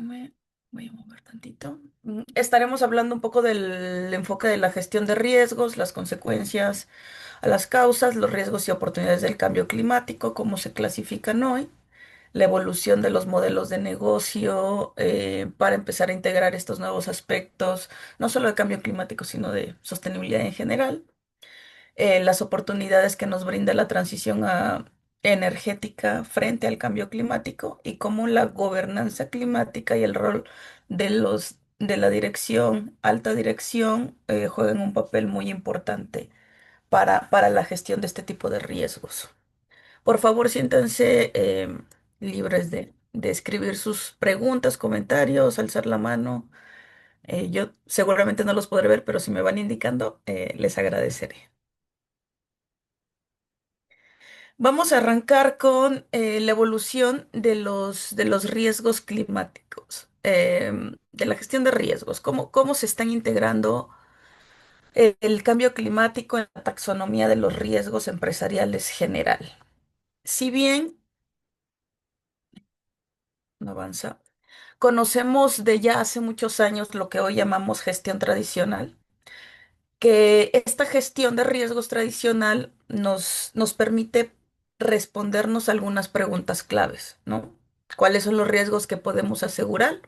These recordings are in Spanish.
Déjame, voy a mover tantito. Estaremos hablando un poco del enfoque de la gestión de riesgos, las consecuencias a las causas, los riesgos y oportunidades del cambio climático, cómo se clasifican hoy, la evolución de los modelos de negocio para empezar a integrar estos nuevos aspectos, no solo de cambio climático, sino de sostenibilidad en general, las oportunidades que nos brinda la transición energética frente al cambio climático y cómo la gobernanza climática y el rol de la dirección, alta dirección, juegan un papel muy importante para la gestión de este tipo de riesgos. Por favor, siéntanse libres de escribir sus preguntas, comentarios, alzar la mano. Yo seguramente no los podré ver, pero si me van indicando, les agradeceré. Vamos a arrancar con la evolución de los riesgos climáticos, de la gestión de riesgos, cómo se están integrando el cambio climático en la taxonomía de los riesgos empresariales general. Si bien no avanza, conocemos de ya hace muchos años lo que hoy llamamos gestión tradicional, que esta gestión de riesgos tradicional nos permite respondernos algunas preguntas claves, ¿no? ¿Cuáles son los riesgos que podemos asegurar?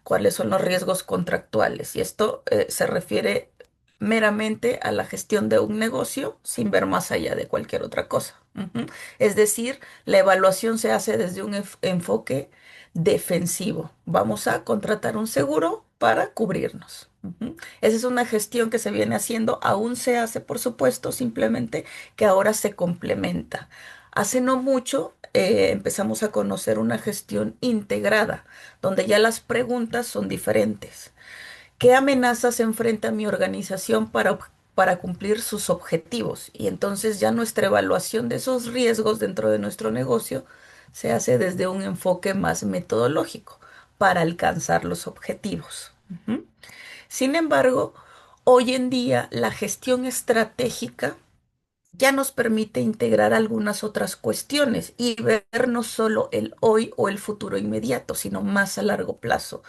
¿Cuáles son los riesgos contractuales? Y esto se refiere meramente a la gestión de un negocio sin ver más allá de cualquier otra cosa. Ujú. Es decir, la evaluación se hace desde un enfoque defensivo. Vamos a contratar un seguro para cubrirnos. Ujú. Esa es una gestión que se viene haciendo, aún se hace, por supuesto, simplemente que ahora se complementa. Hace no mucho empezamos a conocer una gestión integrada, donde ya las preguntas son diferentes. ¿Qué amenazas enfrenta mi organización para cumplir sus objetivos? Y entonces ya nuestra evaluación de esos riesgos dentro de nuestro negocio se hace desde un enfoque más metodológico para alcanzar los objetivos. Ujú. Sin embargo, hoy en día la gestión estratégica ya nos permite integrar algunas otras cuestiones y ver no solo el hoy o el futuro inmediato, sino más a largo plazo.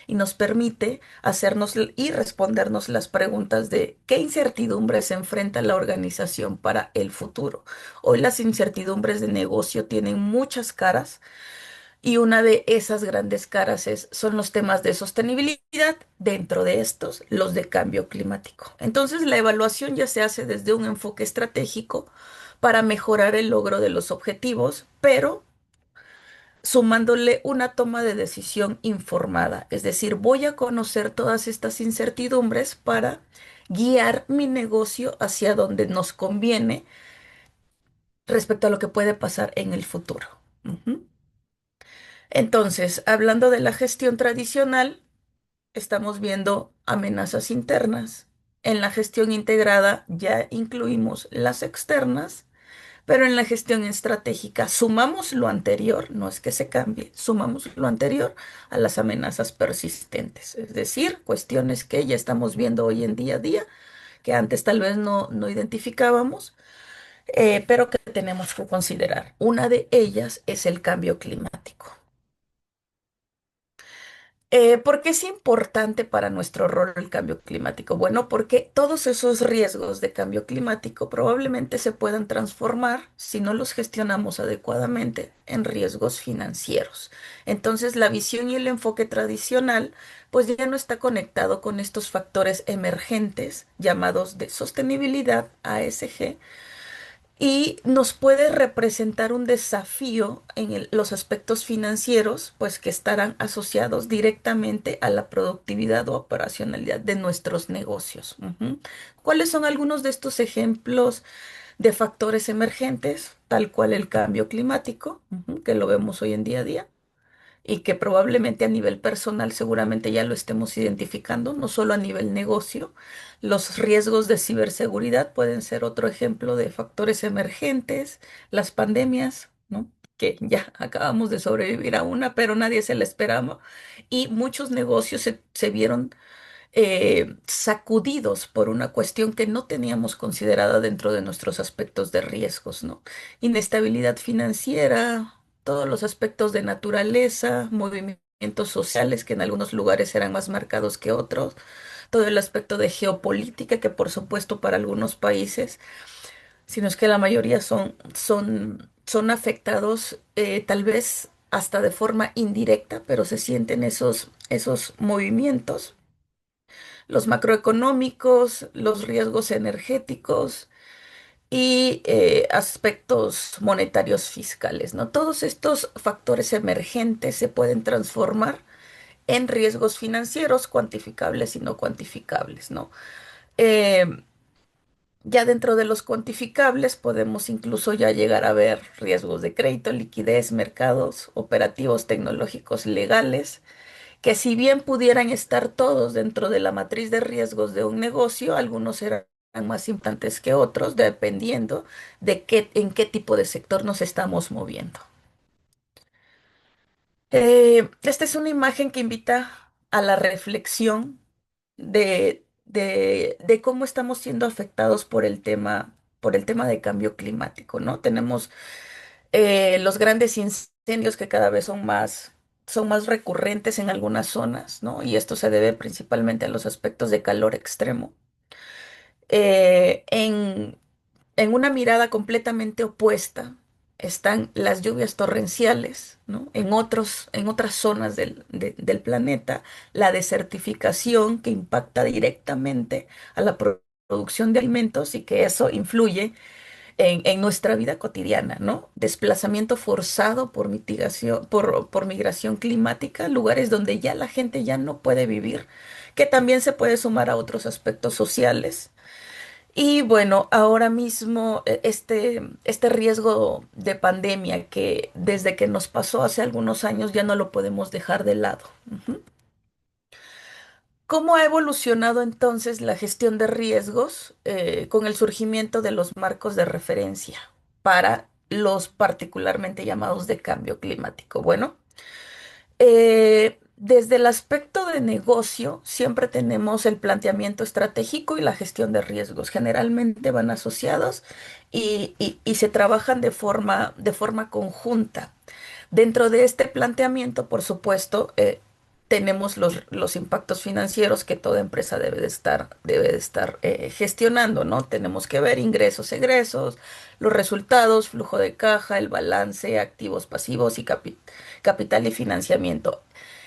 Y nos permite hacernos y respondernos las preguntas de qué incertidumbres enfrenta la organización para el futuro. Hoy las incertidumbres de negocio tienen muchas caras y una de esas grandes caras son los temas de sostenibilidad, dentro de estos, los de cambio climático. Entonces, la evaluación ya se hace desde un enfoque estratégico para mejorar el logro de los objetivos, pero sumándole una toma de decisión informada. Es decir, voy a conocer todas estas incertidumbres para guiar mi negocio hacia donde nos conviene respecto a lo que puede pasar en el futuro. Ujú. Entonces, hablando de la gestión tradicional, estamos viendo amenazas internas. En la gestión integrada ya incluimos las externas, pero en la gestión estratégica sumamos lo anterior, no es que se cambie, sumamos lo anterior a las amenazas persistentes, es decir, cuestiones que ya estamos viendo hoy en día a día, que antes tal vez no identificábamos, pero que tenemos que considerar. Una de ellas es el cambio climático. ¿Por qué es importante para nuestro rol el cambio climático? Bueno, porque todos esos riesgos de cambio climático probablemente se puedan transformar, si no los gestionamos adecuadamente, en riesgos financieros. Entonces, la visión y el enfoque tradicional, pues ya no está conectado con estos factores emergentes llamados de sostenibilidad, ASG, y nos puede representar un desafío en los aspectos financieros, pues que estarán asociados directamente a la productividad o operacionalidad de nuestros negocios. Ujú. ¿Cuáles son algunos de estos ejemplos de factores emergentes, tal cual el cambio climático, ujú, que lo vemos hoy en día a día? Y que probablemente a nivel personal seguramente ya lo estemos identificando, no solo a nivel negocio. Los riesgos de ciberseguridad pueden ser otro ejemplo de factores emergentes, las pandemias, ¿no? Que ya acabamos de sobrevivir a una, pero nadie se la esperaba. Y muchos negocios se vieron sacudidos por una cuestión que no teníamos considerada dentro de nuestros aspectos de riesgos, ¿no? Inestabilidad financiera, todos los aspectos de naturaleza, movimientos sociales que en algunos lugares eran más marcados que otros, todo el aspecto de geopolítica que por supuesto para algunos países, sino es que la mayoría son afectados tal vez hasta de forma indirecta, pero se sienten esos movimientos, los macroeconómicos, los riesgos energéticos y aspectos monetarios fiscales, ¿no? Todos estos factores emergentes se pueden transformar en riesgos financieros cuantificables y no cuantificables, ¿no? Eh, ya dentro de los cuantificables podemos incluso ya llegar a ver riesgos de crédito, liquidez, mercados, operativos tecnológicos legales, que si bien pudieran estar todos dentro de la matriz de riesgos de un negocio, algunos serán más importantes que otros, dependiendo de en qué tipo de sector nos estamos moviendo. Esta es una imagen que invita a la reflexión de cómo estamos siendo afectados por el tema de cambio climático, ¿no? Tenemos los grandes incendios que cada vez son más recurrentes en algunas zonas, ¿no? Y esto se debe principalmente a los aspectos de calor extremo. Eh, en, en una mirada completamente opuesta están las lluvias torrenciales, ¿no? En otras zonas del planeta, la desertificación que impacta directamente a la producción de alimentos y que eso influye en nuestra vida cotidiana, ¿no? Desplazamiento forzado por mitigación, por migración climática, lugares donde ya la gente ya no puede vivir, que también se puede sumar a otros aspectos sociales. Y bueno, ahora mismo este riesgo de pandemia que desde que nos pasó hace algunos años ya no lo podemos dejar de lado. Ujú. ¿Cómo ha evolucionado entonces la gestión de riesgos con el surgimiento de los marcos de referencia para los particularmente llamados de cambio climático? Bueno, desde el aspecto de negocio, siempre tenemos el planteamiento estratégico y la gestión de riesgos. Generalmente van asociados y se trabajan de forma conjunta. Dentro de este planteamiento, por supuesto, tenemos los impactos financieros que toda empresa debe de estar gestionando, ¿no? Tenemos que ver ingresos, egresos, los resultados, flujo de caja, el balance, activos, pasivos y capital y financiamiento.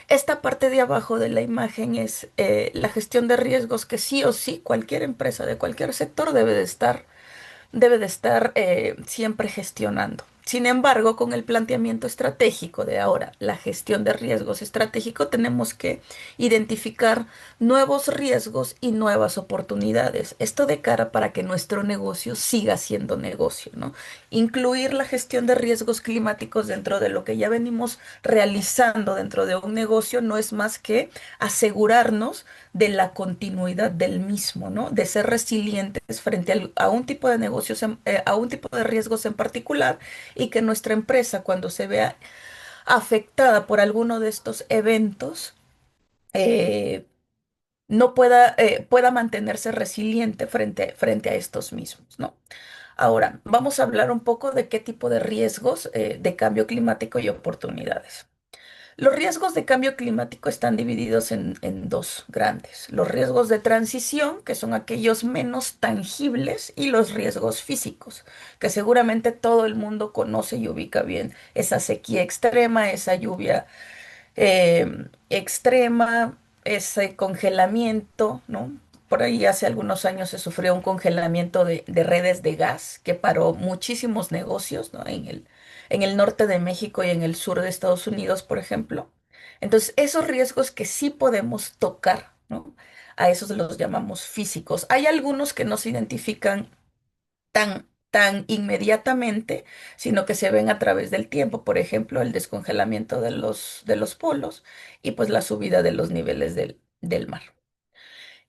Esta parte de abajo de la imagen es la gestión de riesgos que sí o sí cualquier empresa de cualquier sector debe de estar siempre gestionando. Sin embargo, con el planteamiento estratégico de ahora, la gestión de riesgos estratégico, tenemos que identificar nuevos riesgos y nuevas oportunidades. Esto de cara para que nuestro negocio siga siendo negocio, ¿no? Incluir la gestión de riesgos climáticos dentro de lo que ya venimos realizando dentro de un negocio no es más que asegurarnos de la continuidad del mismo, ¿no? De ser resilientes frente a un tipo de negocios, a un tipo de riesgos en particular y que nuestra empresa cuando se vea afectada por alguno de estos eventos, eh, no pueda mantenerse resiliente frente a estos mismos, ¿no? Ahora, vamos a hablar un poco de qué tipo de riesgos de cambio climático y oportunidades. Los riesgos de cambio climático están divididos en dos grandes. Los riesgos de transición, que son aquellos menos tangibles, y los riesgos físicos, que seguramente todo el mundo conoce y ubica bien. Esa sequía extrema, esa lluvia extrema, ese congelamiento, ¿no? Por ahí hace algunos años se sufrió un congelamiento de redes de gas que paró muchísimos negocios, ¿no? En el norte de México y en el sur de Estados Unidos, por ejemplo. Entonces, esos riesgos que sí podemos tocar, ¿no? A esos los llamamos físicos. Hay algunos que no se identifican tan inmediatamente, sino que se ven a través del tiempo, por ejemplo, el descongelamiento de los polos y pues la subida de los niveles del mar.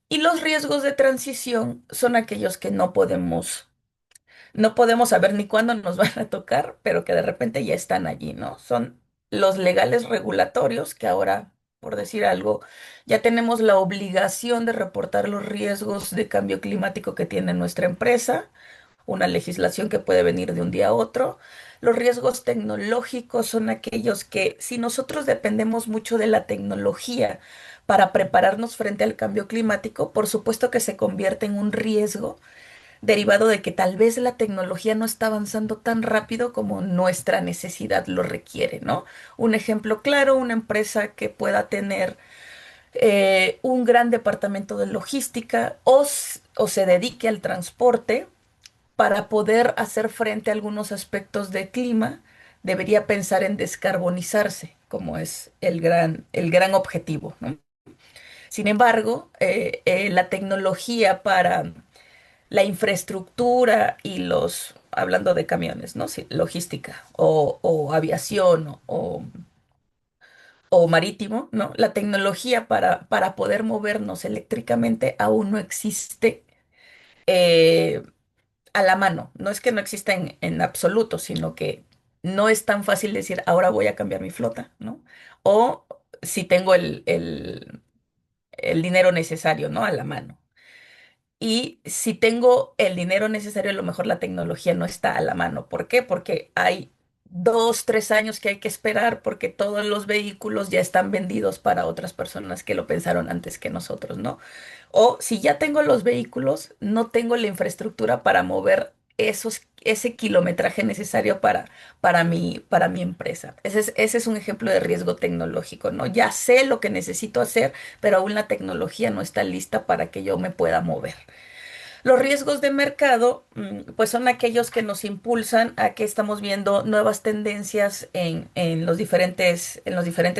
Y los riesgos de transición son aquellos que no podemos saber ni cuándo nos van a tocar, pero que de repente ya están allí, ¿no? Son los legales regulatorios que ahora, por decir algo, ya tenemos la obligación de reportar los riesgos de cambio climático que tiene nuestra empresa una legislación que puede venir de un día a otro. Los riesgos tecnológicos son aquellos que si nosotros dependemos mucho de la tecnología para prepararnos frente al cambio climático, por supuesto que se convierte en un riesgo derivado de que tal vez la tecnología no está avanzando tan rápido como nuestra necesidad lo requiere, ¿no? Un ejemplo claro, una empresa que pueda tener un gran departamento de logística o se dedique al transporte para poder hacer frente a algunos aspectos de clima, debería pensar en descarbonizarse, como es el gran objetivo, ¿no? Sin embargo, la tecnología para la infraestructura y hablando de camiones, ¿no? Sí, logística o aviación o marítimo, ¿no? La tecnología para poder movernos eléctricamente aún no existe eh, a la mano. No es que no exista en absoluto, sino que no es tan fácil decir, ahora voy a cambiar mi flota, ¿no? O si tengo el dinero necesario, ¿no? A la mano. Y si tengo el dinero necesario, a lo mejor la tecnología no está a la mano. ¿Por qué? Porque hay 2, 3 años que hay que esperar porque todos los vehículos ya están vendidos para otras personas que lo pensaron antes que nosotros, ¿no? O si ya tengo los vehículos, no tengo la infraestructura para mover ese kilometraje necesario para mi empresa. Ese es un ejemplo de riesgo tecnológico, ¿no? Ya sé lo que necesito hacer, pero aún la tecnología no está lista para que yo me pueda mover. Los riesgos de mercado, pues son aquellos que nos impulsan a que estamos viendo nuevas tendencias en los diferentes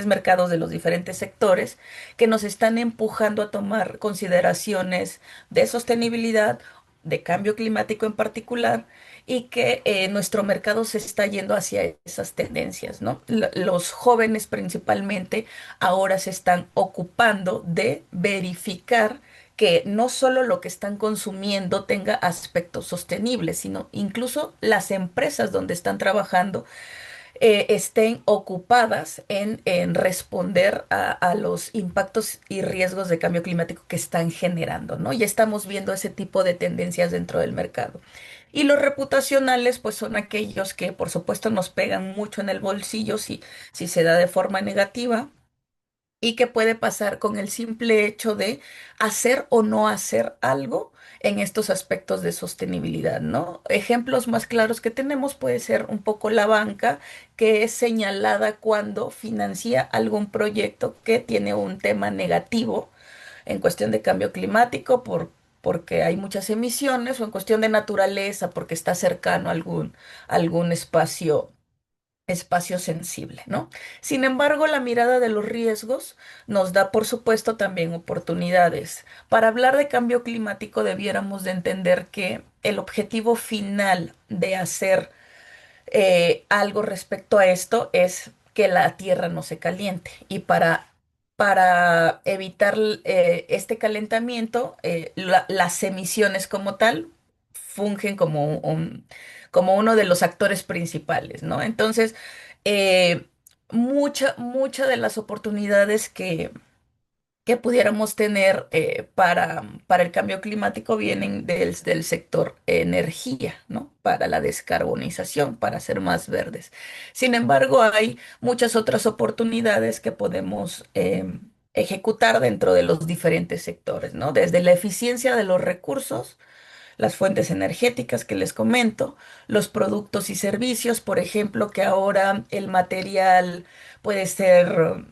mercados de los diferentes sectores que nos están empujando a tomar consideraciones de sostenibilidad, de cambio climático en particular, y que nuestro mercado se está yendo hacia esas tendencias, ¿no? Los jóvenes principalmente ahora se están ocupando de verificar que no solo lo que están consumiendo tenga aspectos sostenibles, sino incluso las empresas donde están trabajando estén ocupadas en responder a los impactos y riesgos de cambio climático que están generando, ¿no? Ya estamos viendo ese tipo de tendencias dentro del mercado. Y los reputacionales, pues son aquellos que, por supuesto, nos pegan mucho en el bolsillo si se da de forma negativa y qué puede pasar con el simple hecho de hacer o no hacer algo en estos aspectos de sostenibilidad, ¿no? Ejemplos más claros que tenemos puede ser un poco la banca, que es señalada cuando financia algún proyecto que tiene un tema negativo en cuestión de cambio climático porque hay muchas emisiones o en cuestión de naturaleza porque está cercano a algún espacio sensible, ¿no? Sin embargo, la mirada de los riesgos nos da, por supuesto, también oportunidades. Para hablar de cambio climático, debiéramos de entender que el objetivo final de hacer algo respecto a esto es que la Tierra no se caliente. Y para evitar este calentamiento, las emisiones como tal fungen como como uno de los actores principales, ¿no? Entonces, eh, mucha de las oportunidades que pudiéramos tener para el cambio climático vienen del sector energía, ¿no? Para la descarbonización, para ser más verdes. Sin embargo, hay muchas otras oportunidades que podemos ejecutar dentro de los diferentes sectores, ¿no? Desde la eficiencia de los recursos, las fuentes energéticas que les comento, los productos y servicios, por ejemplo, que ahora el material puede ser,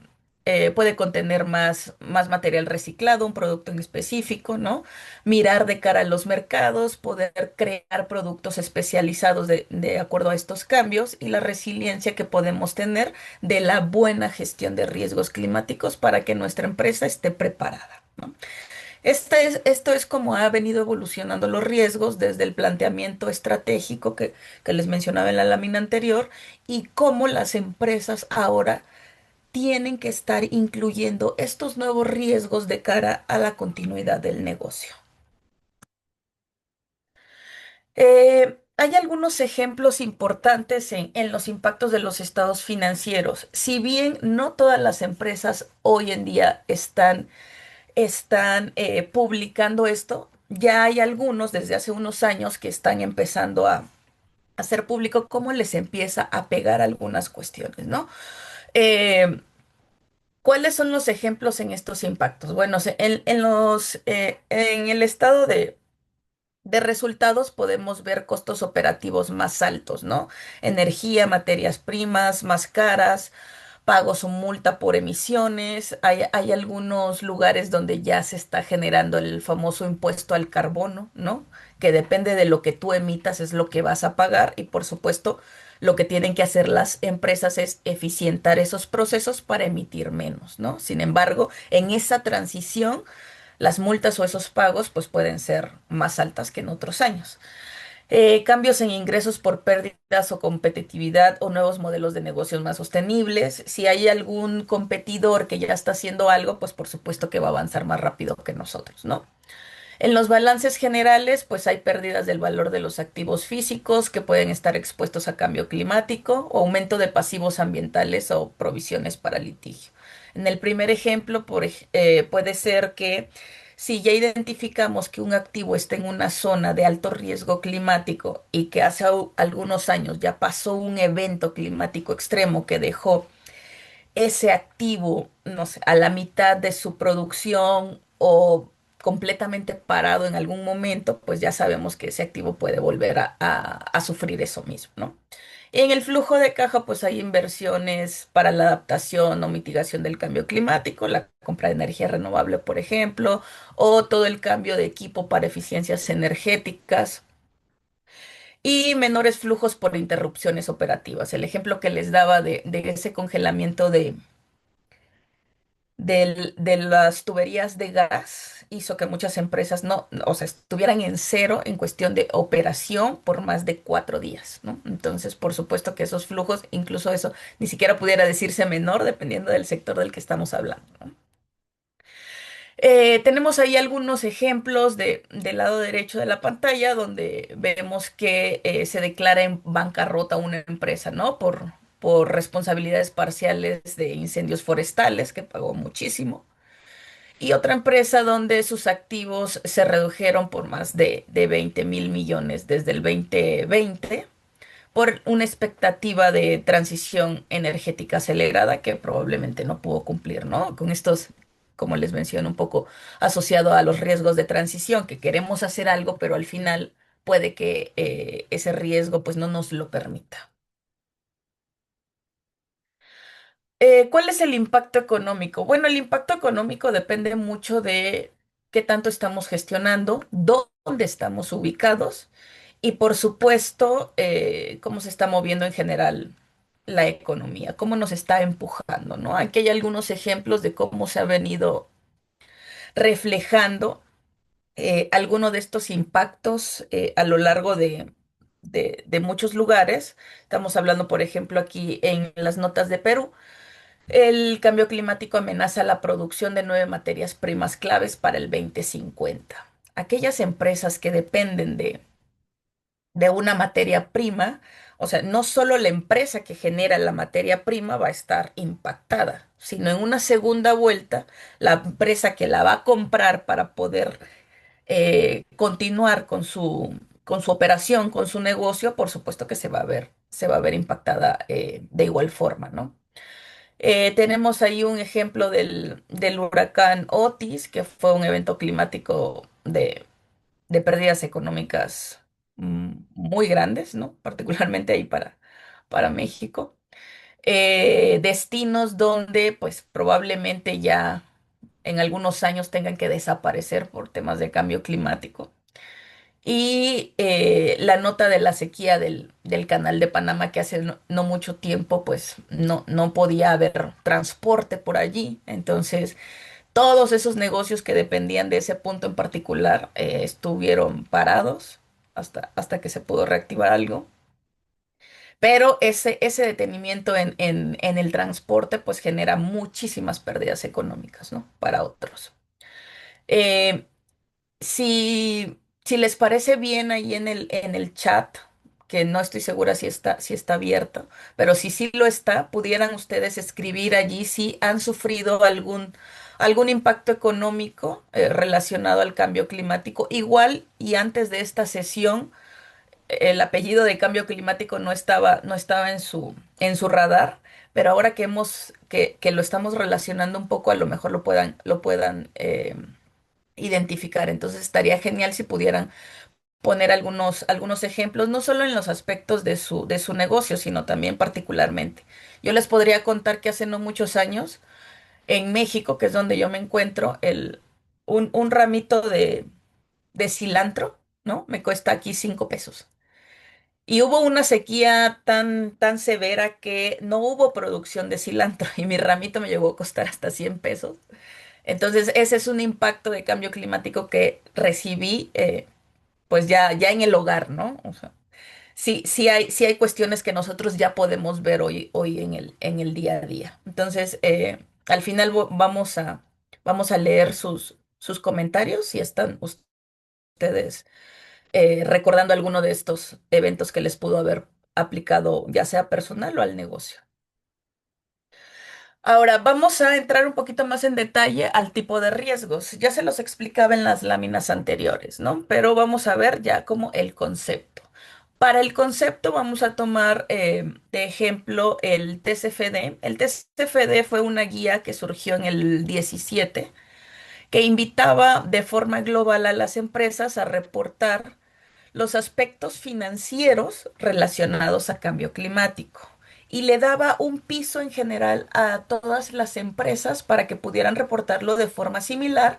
puede contener más material reciclado, un producto en específico, ¿no? Mirar de cara a los mercados, poder crear productos especializados de acuerdo a estos cambios y la resiliencia que podemos tener de la buena gestión de riesgos climáticos para que nuestra empresa esté preparada, ¿no? Esto es como ha venido evolucionando los riesgos desde el planteamiento estratégico que les mencionaba en la lámina anterior y cómo las empresas ahora tienen que estar incluyendo estos nuevos riesgos de cara a la continuidad del negocio. Hay algunos ejemplos importantes en los impactos de los estados financieros. Si bien no todas las empresas hoy en día están publicando esto. ya hay algunos desde hace unos años que están empezando a hacer público cómo les empieza a pegar algunas cuestiones, ¿no? Eh, ¿Cuáles son los ejemplos en estos impactos? Bueno, en el estado de resultados podemos ver costos operativos más altos, ¿no? Energía, materias primas más caras, pagos o multa por emisiones. Hay algunos lugares donde ya se está generando el famoso impuesto al carbono, ¿no? Que depende de lo que tú emitas es lo que vas a pagar y por supuesto lo que tienen que hacer las empresas es eficientar esos procesos para emitir menos, ¿no? Sin embargo, en esa transición las multas o esos pagos pues pueden ser más altas que en otros años. Cambios en ingresos por pérdidas o competitividad o nuevos modelos de negocios más sostenibles. Si hay algún competidor que ya está haciendo algo, pues por supuesto que va a avanzar más rápido que nosotros, ¿no? En los balances generales, pues hay pérdidas del valor de los activos físicos que pueden estar expuestos a cambio climático o aumento de pasivos ambientales o provisiones para litigio. En el primer ejemplo, puede ser que si ya identificamos que un activo está en una zona de alto riesgo climático y que hace algunos años ya pasó un evento climático extremo que dejó ese activo, no sé, a la mitad de su producción o completamente parado en algún momento, pues ya sabemos que ese activo puede volver a sufrir eso mismo, ¿no? En el flujo de caja, pues hay inversiones para la adaptación o mitigación del cambio climático, la compra de energía renovable, por ejemplo, o todo el cambio de equipo para eficiencias energéticas y menores flujos por interrupciones operativas. El ejemplo que les daba de ese congelamiento de las tuberías de gas hizo que muchas empresas o sea, estuvieran en cero en cuestión de operación por más de 4 días, ¿no? Entonces, por supuesto que esos flujos, incluso eso, ni siquiera pudiera decirse menor dependiendo del sector del que estamos hablando, ¿no? Tenemos ahí algunos ejemplos del lado derecho de la pantalla donde vemos que se declara en bancarrota una empresa, ¿no? Por responsabilidades parciales de incendios forestales, que pagó muchísimo. Y otra empresa donde sus activos se redujeron por más de 20.000 millones desde el 2020 por una expectativa de transición energética acelerada que probablemente no pudo cumplir, ¿no? Con estos, como les menciono, un poco asociado a los riesgos de transición, que queremos hacer algo, pero al final puede que ese riesgo pues no nos lo permita. ¿Cuál es el impacto económico? Bueno, el impacto económico depende mucho de qué tanto estamos gestionando, dónde estamos ubicados y, por supuesto, cómo se está moviendo en general la economía, cómo nos está empujando, ¿no? Aquí hay algunos ejemplos de cómo se ha venido reflejando alguno de estos impactos a lo largo de muchos lugares. Estamos hablando, por ejemplo, aquí en las notas de Perú. El cambio climático amenaza la producción de 9 materias primas claves para el 2050. Aquellas empresas que dependen de una materia prima, o sea, no solo la empresa que genera la materia prima va a estar impactada, sino en una segunda vuelta, la empresa que la va a comprar para poder continuar con su operación, con su negocio, por supuesto que se va a ver impactada de igual forma, ¿no? Tenemos ahí un ejemplo del huracán Otis, que fue un evento climático de pérdidas económicas muy grandes, ¿no? Particularmente ahí para México. Destinos donde pues probablemente ya en algunos años tengan que desaparecer por temas de cambio climático. Y la nota de la sequía del canal de Panamá, que hace no mucho tiempo, pues no podía haber transporte por allí. Entonces, todos esos negocios que dependían de ese punto en particular estuvieron parados hasta que se pudo reactivar algo. Pero ese detenimiento en el transporte, pues genera muchísimas pérdidas económicas, ¿no? Para otros. Eh, si les parece bien ahí en el chat, que no estoy segura si está abierto, pero si sí lo está, pudieran ustedes escribir allí si han sufrido algún impacto económico relacionado al cambio climático. Igual y antes de esta sesión, el apellido de cambio climático no estaba en su radar, pero ahora que lo estamos relacionando un poco, a lo mejor lo puedan identificar. Entonces estaría genial si pudieran poner algunos ejemplos, no solo en los aspectos de su negocio, sino también particularmente. Yo les podría contar que hace no muchos años, en México, que es donde yo me encuentro, un ramito de cilantro, ¿no? Me cuesta aquí 5 pesos. Y hubo una sequía tan severa que no hubo producción de cilantro y mi ramito me llegó a costar hasta 100 pesos. Entonces, ese es un impacto de cambio climático que recibí, pues ya en el hogar, ¿no? O sea, sí hay cuestiones que nosotros ya podemos ver hoy en el día a día. Entonces, al final vamos a leer sus comentarios si están ustedes recordando alguno de estos eventos que les pudo haber aplicado, ya sea personal o al negocio. Ahora, vamos a entrar un poquito más en detalle al tipo de riesgos. Ya se los explicaba en las láminas anteriores, ¿no? Pero vamos a ver ya como el concepto. Para el concepto vamos a tomar de ejemplo el TCFD. El TCFD fue una guía que surgió en el 17 que invitaba de forma global a las empresas a reportar los aspectos financieros relacionados a cambio climático y le daba un piso en general a todas las empresas para que pudieran reportarlo de forma similar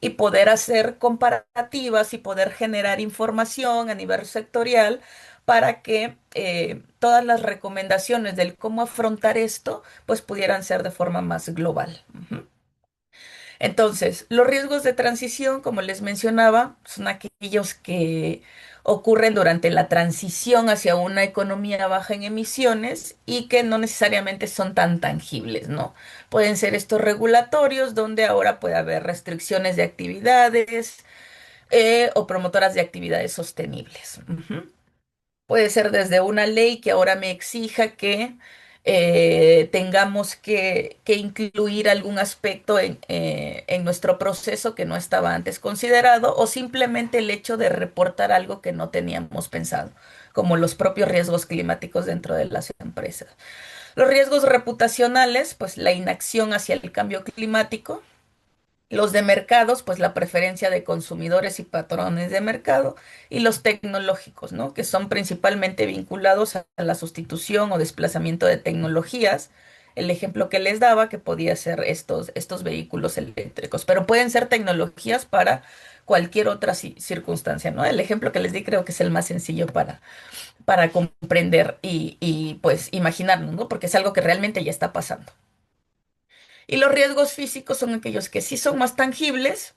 y poder hacer comparativas y poder generar información a nivel sectorial para que todas las recomendaciones del cómo afrontar esto pues pudieran ser de forma más global. Ujú. Entonces, los riesgos de transición, como les mencionaba, son aquellos que ocurren durante la transición hacia una economía baja en emisiones y que no necesariamente son tan tangibles, ¿no? Pueden ser estos regulatorios donde ahora puede haber restricciones de actividades o promotoras de actividades sostenibles. Ujú. Puede ser desde una ley que ahora me exija que tengamos que incluir algún aspecto en nuestro proceso que no estaba antes considerado, o simplemente el hecho de reportar algo que no teníamos pensado, como los propios riesgos climáticos dentro de las empresas. Los riesgos reputacionales, pues la inacción hacia el cambio climático. Los de mercados, pues la preferencia de consumidores y patrones de mercado, y los tecnológicos, ¿no? Que son principalmente vinculados a la sustitución o desplazamiento de tecnologías. El ejemplo que les daba, que podía ser estos vehículos eléctricos, pero pueden ser tecnologías para cualquier otra circunstancia, ¿no? El ejemplo que les di creo que es el más sencillo para comprender y pues imaginarnos, ¿no? Porque es algo que realmente ya está pasando. Y los riesgos físicos son aquellos que sí son más tangibles.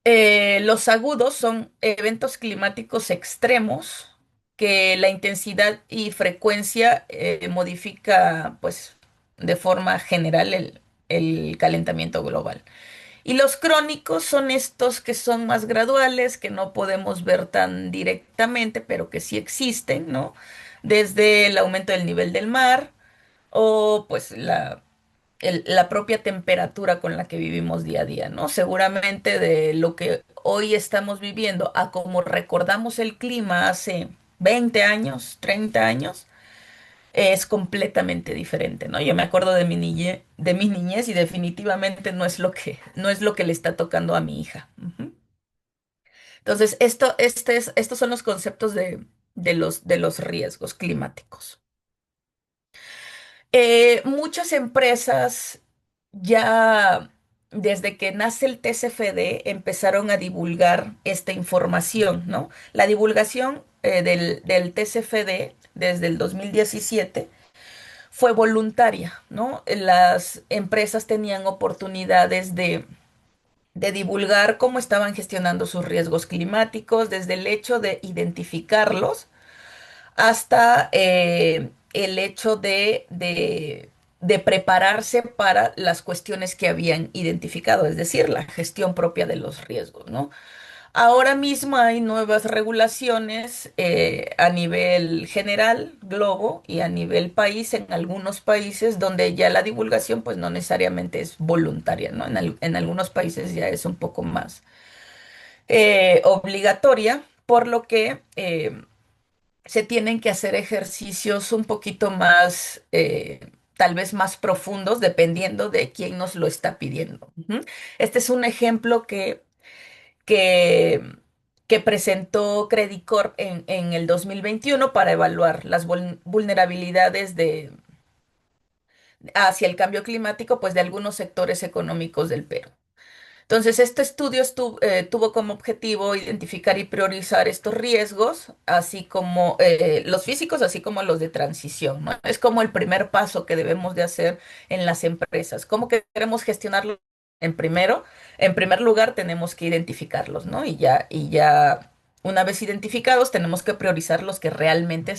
Los agudos son eventos climáticos extremos que la intensidad y frecuencia modifica, pues, de forma general el calentamiento global. Y los crónicos son estos que son más graduales, que no podemos ver tan directamente, pero que sí existen, ¿no? Desde el aumento del nivel del mar o pues la propia temperatura con la que vivimos día a día, ¿no? Seguramente de lo que hoy estamos viviendo a como recordamos el clima hace 20 años, 30 años, es completamente diferente, ¿no? Yo me acuerdo de mi niñez y definitivamente no es lo que le está tocando a mi hija. Ujú. Entonces, estos son los conceptos de los riesgos climáticos. Muchas empresas ya desde que nace el TCFD empezaron a divulgar esta información, ¿no? La divulgación del TCFD desde el 2017 fue voluntaria, ¿no? Las empresas tenían oportunidades de divulgar cómo estaban gestionando sus riesgos climáticos, desde el hecho de identificarlos hasta el hecho de prepararse para las cuestiones que habían identificado, es decir, la gestión propia de los riesgos, ¿no? Ahora mismo hay nuevas regulaciones a nivel general, globo, y a nivel país, en algunos países donde ya la divulgación pues no necesariamente es voluntaria, ¿no? En algunos países ya es un poco más obligatoria, por lo que se tienen que hacer ejercicios un poquito más, tal vez más profundos, dependiendo de quién nos lo está pidiendo. Ujú. Este es un ejemplo que, que presentó Credit Corp en el 2021 para evaluar las vulnerabilidades hacia el cambio climático, pues, de algunos sectores económicos del Perú. Entonces, este estudio tuvo como objetivo identificar y priorizar estos riesgos, así como los físicos, así como los de transición, ¿no? Es como el primer paso que debemos de hacer en las empresas. ¿Cómo que queremos gestionarlo? En primer lugar, tenemos que identificarlos, ¿no? Y ya, una vez identificados, tenemos que priorizar los que realmente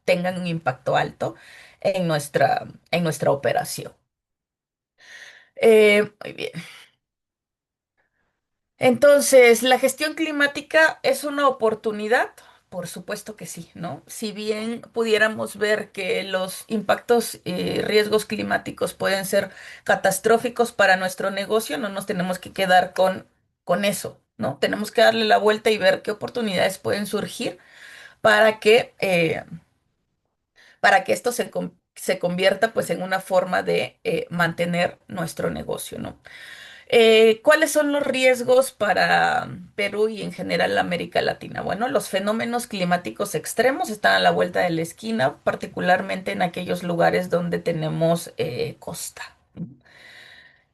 tengan un impacto alto en nuestra operación. Muy bien. Entonces, ¿la gestión climática es una oportunidad? Por supuesto que sí, ¿no? Si bien pudiéramos ver que los impactos y riesgos climáticos pueden ser catastróficos para nuestro negocio, no nos tenemos que quedar con eso, ¿no? Tenemos que darle la vuelta y ver qué oportunidades pueden surgir para que esto se convierta pues en una forma de mantener nuestro negocio, ¿no? ¿Cuáles son los riesgos para Perú y en general América Latina? Bueno, los fenómenos climáticos extremos están a la vuelta de la esquina, particularmente en aquellos lugares donde tenemos costa.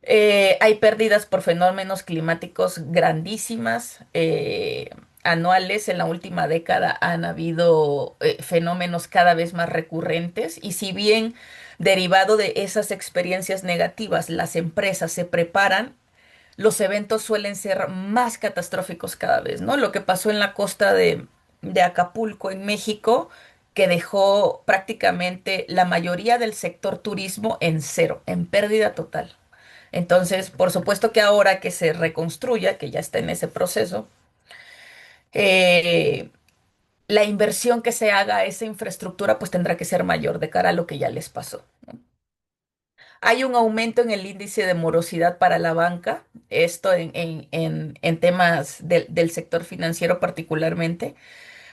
Hay pérdidas por fenómenos climáticos grandísimas. Anuales en la última década han habido fenómenos cada vez más recurrentes y si bien derivado de esas experiencias negativas las empresas se preparan, los eventos suelen ser más catastróficos cada vez, ¿no? Lo que pasó en la costa de Acapulco, en México, que dejó prácticamente la mayoría del sector turismo en cero, en pérdida total. Entonces, por supuesto que ahora que se reconstruya, que ya está en ese proceso, eh, la inversión que se haga a esa infraestructura pues tendrá que ser mayor de cara a lo que ya les pasó. Hay un aumento en el índice de morosidad para la banca, esto en temas del sector financiero particularmente,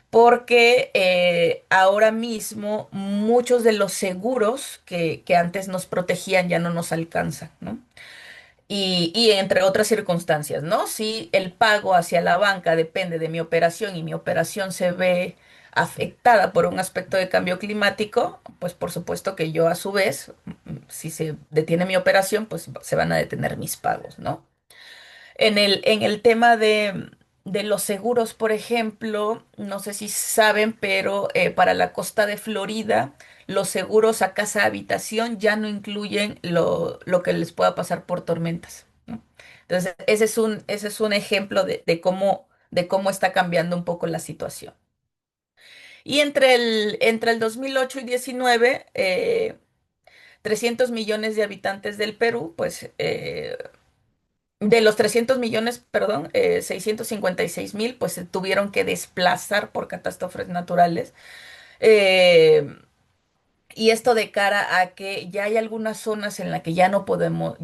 porque ahora mismo muchos de los seguros que antes nos protegían ya no nos alcanzan, ¿no? Y entre otras circunstancias, ¿no? Si el pago hacia la banca depende de mi operación y mi operación se ve afectada por un aspecto de cambio climático, pues por supuesto que yo a su vez, si se detiene mi operación, pues se van a detener mis pagos, ¿no? En el tema de los seguros, por ejemplo, no sé si saben, pero para la costa de Florida, los seguros a casa habitación ya no incluyen lo que les pueda pasar por tormentas, ¿no? Entonces, ese es un ejemplo de cómo está cambiando un poco la situación. Y entre el 2008 y 19, 300 millones de habitantes del Perú, pues de los 300 millones, perdón, 656.000, pues se tuvieron que desplazar por catástrofes naturales. Eh, y esto de cara a que ya hay algunas zonas en las que ya no podremos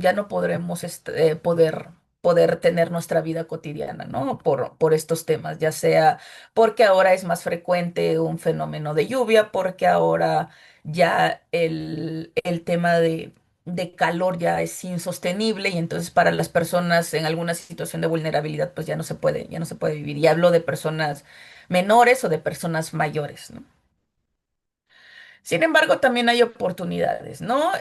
poder tener nuestra vida cotidiana, ¿no? Por estos temas, ya sea porque ahora es más frecuente un fenómeno de lluvia, porque ahora ya el tema de calor ya es insostenible y entonces para las personas en alguna situación de vulnerabilidad, pues ya no se puede vivir. Y hablo de personas menores o de personas mayores, ¿no? Sin embargo, también hay oportunidades, ¿no?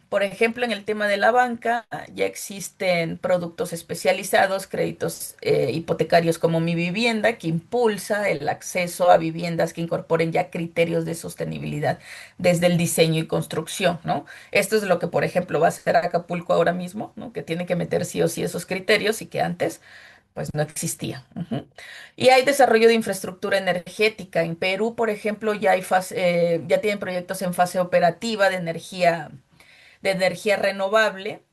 Por ejemplo, en el tema de la banca ya existen productos especializados, créditos hipotecarios como Mi Vivienda, que impulsa el acceso a viviendas que incorporen ya criterios de sostenibilidad desde el diseño y construcción, ¿no? Esto es lo que, por ejemplo, va a hacer Acapulco ahora mismo, ¿no? Que tiene que meter sí o sí esos criterios y que antes pues no existía. Ujú. Y hay desarrollo de infraestructura energética. En Perú, por ejemplo, ya tienen proyectos en fase operativa de energía renovable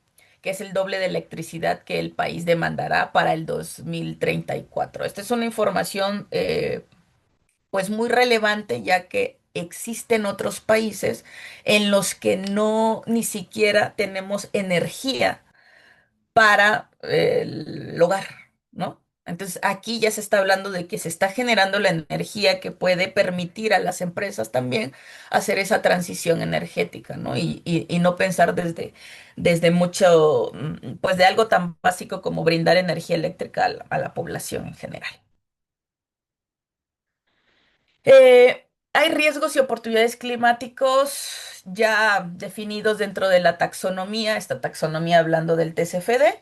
que es el doble de electricidad que el país demandará para el 2034. Esta es una información pues muy relevante, ya que existen otros países en los que no ni siquiera tenemos energía para el hogar, ¿no? Entonces aquí ya se está hablando de que se está generando la energía que puede permitir a las empresas también hacer esa transición energética, ¿no? Y no pensar desde mucho, pues de algo tan básico como brindar energía eléctrica a la población en general. Hay riesgos y oportunidades climáticos ya definidos dentro de la taxonomía, esta taxonomía hablando del TCFD,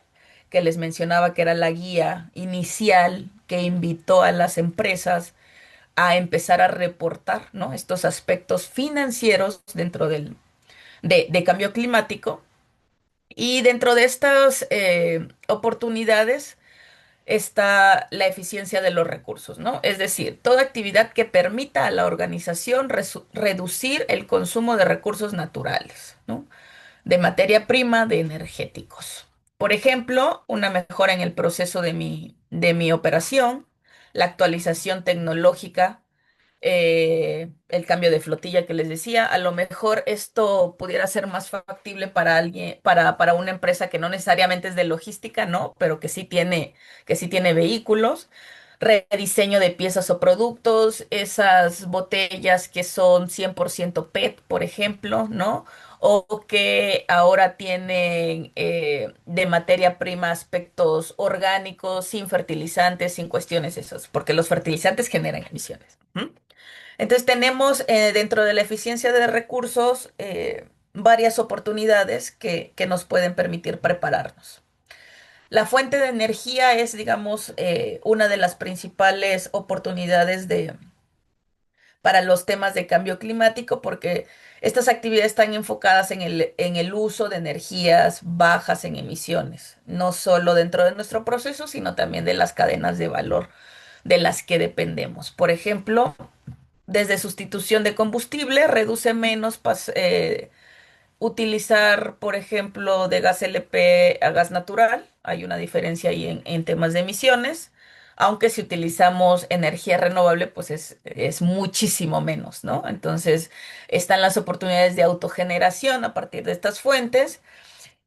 que les mencionaba que era la guía inicial que invitó a las empresas a empezar a reportar, ¿no? Estos aspectos financieros dentro de cambio climático. Y dentro de estas oportunidades, está la eficiencia de los recursos, ¿no? Es decir, toda actividad que permita a la organización reducir el consumo de recursos naturales, ¿no? De materia prima, de energéticos. Por ejemplo, una mejora en el proceso de mi operación, la actualización tecnológica, el cambio de flotilla que les decía, a lo mejor esto pudiera ser más factible para alguien, para una empresa que no necesariamente es de logística, ¿no? Pero que sí tiene vehículos, rediseño de piezas o productos, esas botellas que son 100% PET, por ejemplo, ¿no? O que ahora tienen de materia prima aspectos orgánicos, sin fertilizantes, sin cuestiones esas, porque los fertilizantes generan emisiones. ¿M? Entonces tenemos dentro de la eficiencia de recursos varias oportunidades que nos pueden permitir prepararnos. La fuente de energía es, digamos, una de las principales oportunidades para los temas de cambio climático, porque estas actividades están enfocadas en el uso de energías bajas en emisiones, no solo dentro de nuestro proceso, sino también de las cadenas de valor de las que dependemos. Por ejemplo, desde sustitución de combustible, reduce menos utilizar, por ejemplo, de gas LP a gas natural. Hay una diferencia ahí en temas de emisiones. Aunque si utilizamos energía renovable, pues es muchísimo menos, ¿no? Entonces, están las oportunidades de autogeneración a partir de estas fuentes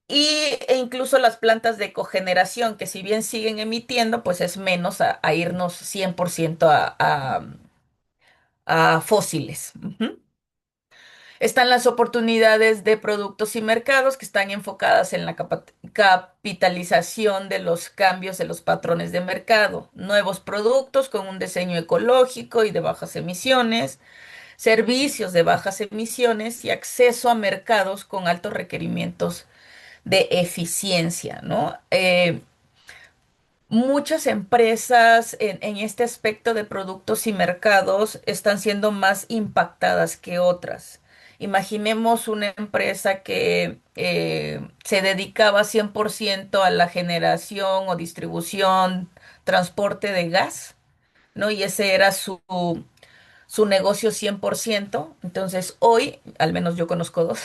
e incluso las plantas de cogeneración, que si bien siguen emitiendo, pues es menos a irnos 100% a fósiles. Ujú. Están las oportunidades de productos y mercados que están enfocadas en la capitalización de los cambios de los patrones de mercado, nuevos productos con un diseño ecológico y de bajas emisiones, servicios de bajas emisiones y acceso a mercados con altos requerimientos de eficiencia, ¿no? Muchas empresas en este aspecto de productos y mercados están siendo más impactadas que otras. Imaginemos una empresa que se dedicaba 100% a la generación o distribución, transporte de gas, ¿no? Y ese era su negocio 100%. Entonces, hoy, al menos yo conozco dos,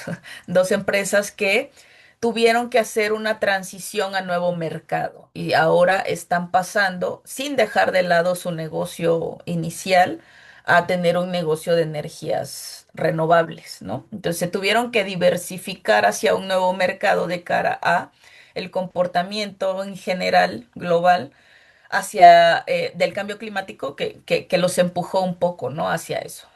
dos empresas que tuvieron que hacer una transición a nuevo mercado y ahora están pasando, sin dejar de lado su negocio inicial, a tener un negocio de energías renovables, ¿no? Entonces, se tuvieron que diversificar hacia un nuevo mercado de cara a el comportamiento en general global hacia del cambio climático que los empujó un poco, ¿no? Hacia eso.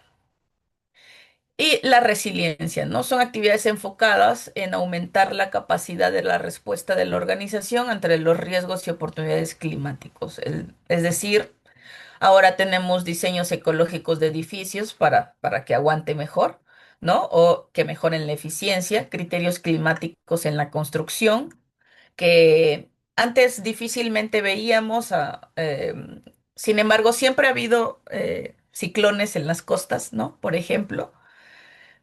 Y la resiliencia, ¿no? Son actividades enfocadas en aumentar la capacidad de la respuesta de la organización ante los riesgos y oportunidades climáticos. Es decir, ahora tenemos diseños ecológicos de edificios para que aguante mejor, ¿no? O que mejoren la eficiencia, criterios climáticos en la construcción que antes difícilmente veíamos. Sin embargo, siempre ha habido ciclones en las costas, ¿no? Por ejemplo,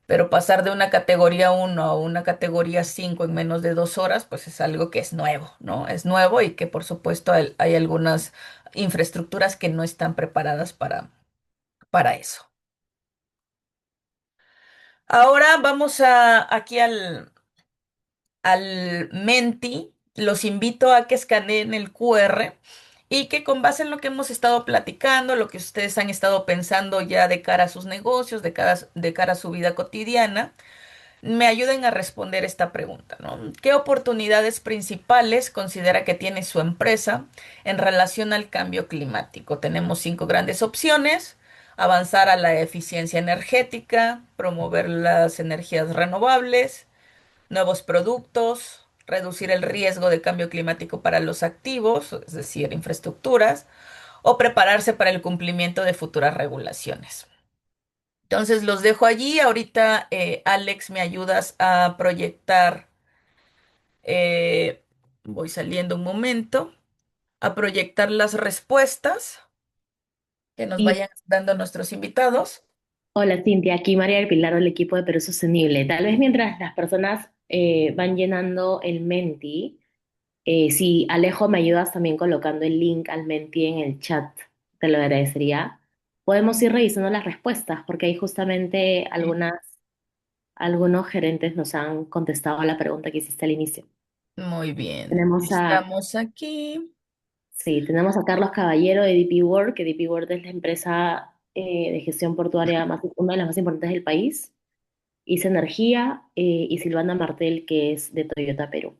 pero pasar de una categoría 1 a una categoría 5 en menos de 2 horas, pues es algo que es nuevo, ¿no? Es nuevo y que por supuesto hay algunas infraestructuras que no están preparadas para eso. Ahora vamos aquí al Menti, los invito a que escaneen el QR y que con base en lo que hemos estado platicando, lo que ustedes han estado pensando ya de cara a sus negocios, de cara a su vida cotidiana, me ayuden a responder esta pregunta, ¿no? ¿Qué oportunidades principales considera que tiene su empresa en relación al cambio climático? Tenemos 5 grandes opciones: avanzar a la eficiencia energética, promover las energías renovables, nuevos productos, reducir el riesgo de cambio climático para los activos, es decir, infraestructuras, o prepararse para el cumplimiento de futuras regulaciones. Entonces los dejo allí. Ahorita, Alex, me ayudas a proyectar, eh, voy saliendo un momento, a proyectar las respuestas que nos Y vayan dando nuestros invitados. hola Cintia, aquí María del Pilar del equipo de Perú Sostenible. Tal vez mientras las personas van llenando el Menti, si Alejo me ayudas también colocando el link al Menti en el chat, te lo agradecería. Podemos ir revisando las respuestas porque ahí justamente Sí. algunos gerentes nos han contestado a la pregunta que hiciste al inicio. Muy bien, Tenemos a, estamos aquí. sí, tenemos a Carlos Caballero de DP World, que DP World es la empresa de gestión portuaria una de las más importantes del país. Isa Energía y Silvana Martel, que es de Toyota Perú.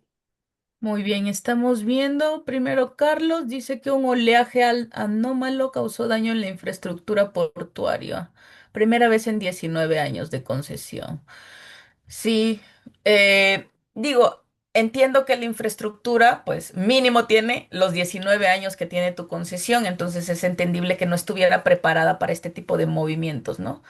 Muy bien, estamos viendo. Primero, Carlos dice que un oleaje anómalo causó daño en la infraestructura portuaria. Primera vez en 19 años de concesión. Sí, digo, entiendo que la infraestructura, pues mínimo tiene los 19 años que tiene tu concesión, entonces es entendible que no estuviera preparada para este tipo de movimientos, ¿no?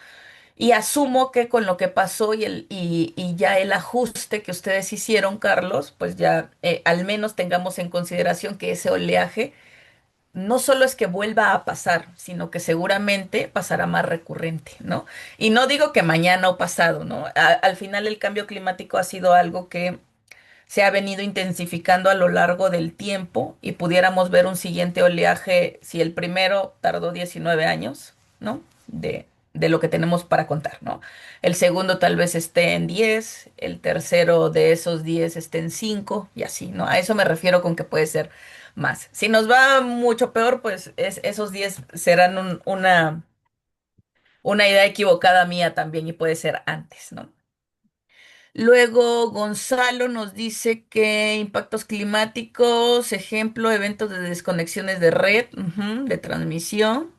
Y asumo que con lo que pasó y ya el ajuste que ustedes hicieron, Carlos, pues ya al menos tengamos en consideración que ese oleaje no solo es que vuelva a pasar, sino que seguramente pasará más recurrente, ¿no? Y no digo que mañana o pasado, ¿no? Al final el cambio climático ha sido algo que se ha venido intensificando a lo largo del tiempo y pudiéramos ver un siguiente oleaje si el primero tardó 19 años, ¿no? De lo que tenemos para contar, ¿no? El segundo tal vez esté en 10, el tercero de esos 10 esté en 5 y así, ¿no? A eso me refiero con que puede ser más. Si nos va mucho peor, pues esos 10 serán una idea equivocada mía también y puede ser antes, ¿no? Luego Gonzalo nos dice que impactos climáticos, ejemplo, eventos de desconexiones de red, ujú, de transmisión,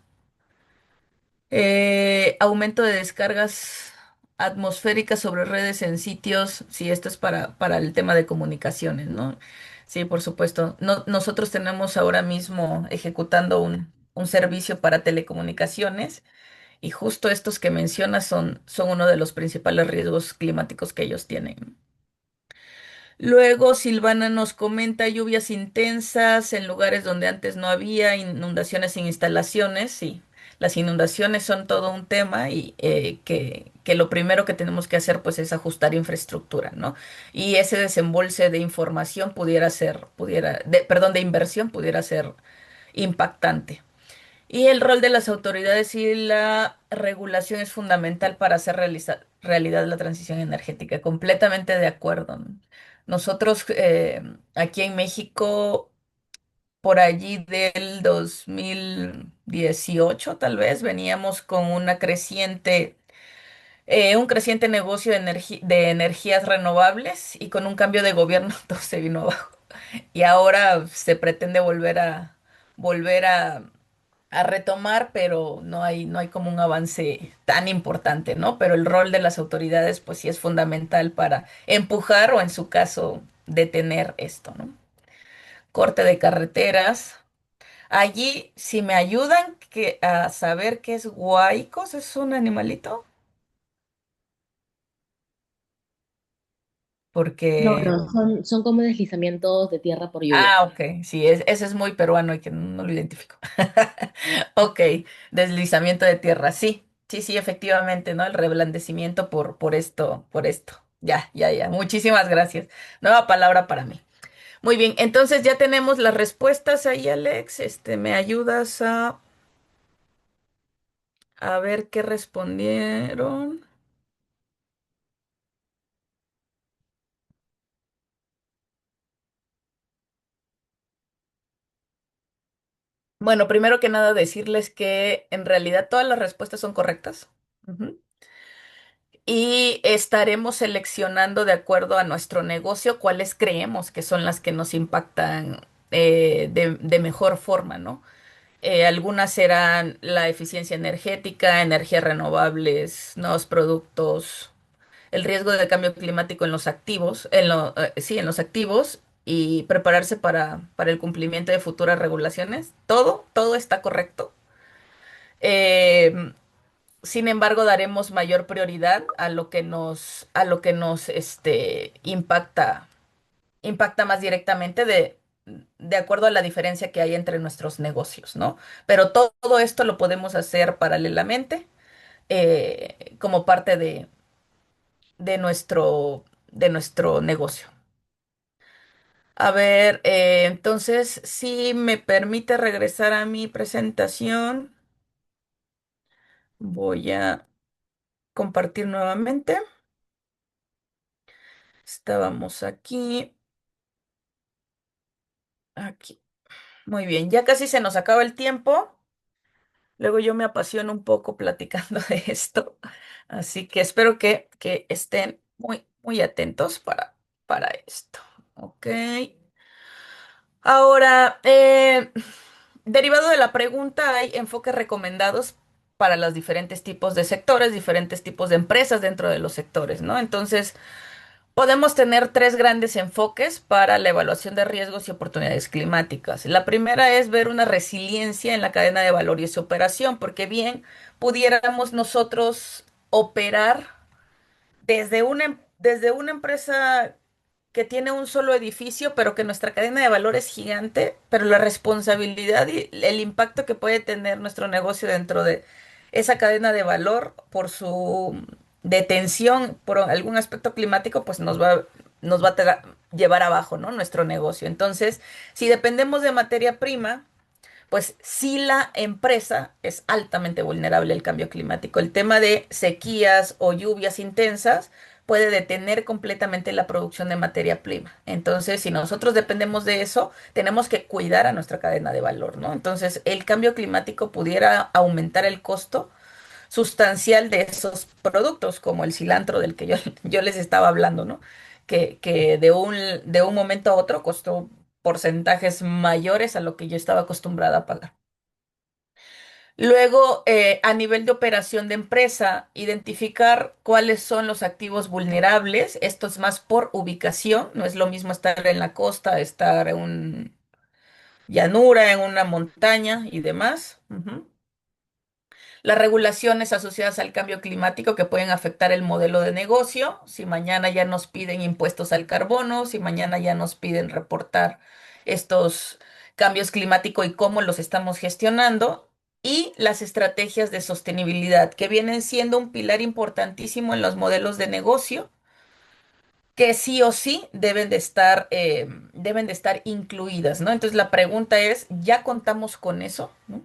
aumento de descargas atmosféricas sobre redes en sitios, sí, esto es para el tema de comunicaciones, ¿no? Sí, por supuesto. Nosotros tenemos ahora mismo ejecutando un servicio para telecomunicaciones y justo estos que mencionas son uno de los principales riesgos climáticos que ellos tienen. Luego Silvana nos comenta lluvias intensas en lugares donde antes no había, inundaciones sin instalaciones. Sí, las inundaciones son todo un tema y que lo primero que tenemos que hacer pues es ajustar infraestructura, ¿no? Y ese desembolse de información perdón, de inversión pudiera ser impactante. Y el rol de las autoridades y la regulación es fundamental para hacer realidad la transición energética. Completamente de acuerdo, ¿no? Nosotros aquí en México, por allí del 2018 tal vez, veníamos con un creciente negocio de energías renovables y con un cambio de gobierno todo se vino abajo. Y ahora se pretende volver a retomar, pero no hay como un avance tan importante, ¿no? Pero el rol de las autoridades, pues sí es fundamental para empujar o en su caso detener esto, ¿no? Corte de carreteras. Allí, si me ayudan a saber qué es huaicos, ¿es un animalito? No, Porque no, son como deslizamientos de tierra por lluvia. ah, ok, sí, ese es muy peruano y que no lo identifico. Ok, deslizamiento de tierra, sí, sí, sí, efectivamente, ¿no? El reblandecimiento por esto. Ya, ya, ya. Muchísimas gracias. Nueva palabra para mí. Muy bien, entonces ya tenemos las respuestas ahí, Alex. ¿Me ayudas a ver qué respondieron? Bueno, primero que nada decirles que en realidad todas las respuestas son correctas. Ujú. Y estaremos seleccionando de acuerdo a nuestro negocio cuáles creemos que son las que nos impactan de mejor forma, ¿no? Algunas serán la eficiencia energética, energías renovables, nuevos productos, el riesgo de cambio climático en los activos, sí, en los activos y prepararse para el cumplimiento de futuras regulaciones. Todo está correcto. Eh, Sin embargo, daremos mayor prioridad a lo que nos impacta más directamente de acuerdo a la diferencia que hay entre nuestros negocios, ¿no? Pero todo esto lo podemos hacer paralelamente como parte de nuestro negocio. A ver, entonces, si me permite regresar a mi presentación, voy a compartir nuevamente. Estábamos aquí, aquí. Muy bien, ya casi se nos acaba el tiempo. Luego yo me apasiono un poco platicando de esto. Así que espero que estén muy atentos para esto. Ok. Ahora, derivado de la pregunta, hay enfoques recomendados para los diferentes tipos de sectores, diferentes tipos de empresas dentro de los sectores, ¿no? Entonces, podemos tener tres grandes enfoques para la evaluación de riesgos y oportunidades climáticas. La primera es ver una resiliencia en la cadena de valor y su operación, porque bien pudiéramos nosotros operar desde una empresa que tiene un solo edificio, pero que nuestra cadena de valor es gigante, pero la responsabilidad y el impacto que puede tener nuestro negocio dentro de esa cadena de valor por su detención por algún aspecto climático, pues nos va a llevar abajo, ¿no? Nuestro negocio. Entonces, si dependemos de materia prima, pues sí la empresa es altamente vulnerable al cambio climático. El tema de sequías o lluvias intensas puede detener completamente la producción de materia prima. Entonces, si nosotros dependemos de eso, tenemos que cuidar a nuestra cadena de valor, ¿no? Entonces, el cambio climático pudiera aumentar el costo sustancial de esos productos, como el cilantro del que yo les estaba hablando, ¿no? Que de un momento a otro costó porcentajes mayores a lo que yo estaba acostumbrada a pagar. Luego, a nivel de operación de empresa, identificar cuáles son los activos vulnerables. Esto es más por ubicación. No es lo mismo estar en la costa, estar en una llanura, en una montaña y demás. Ujú. Las regulaciones asociadas al cambio climático que pueden afectar el modelo de negocio. Si mañana ya nos piden impuestos al carbono, si mañana ya nos piden reportar estos cambios climáticos y cómo los estamos gestionando. Y las estrategias de sostenibilidad, que vienen siendo un pilar importantísimo en los modelos de negocio, que sí o sí deben de estar incluidas, ¿no? Entonces la pregunta es, ¿ya contamos con eso? ¿No?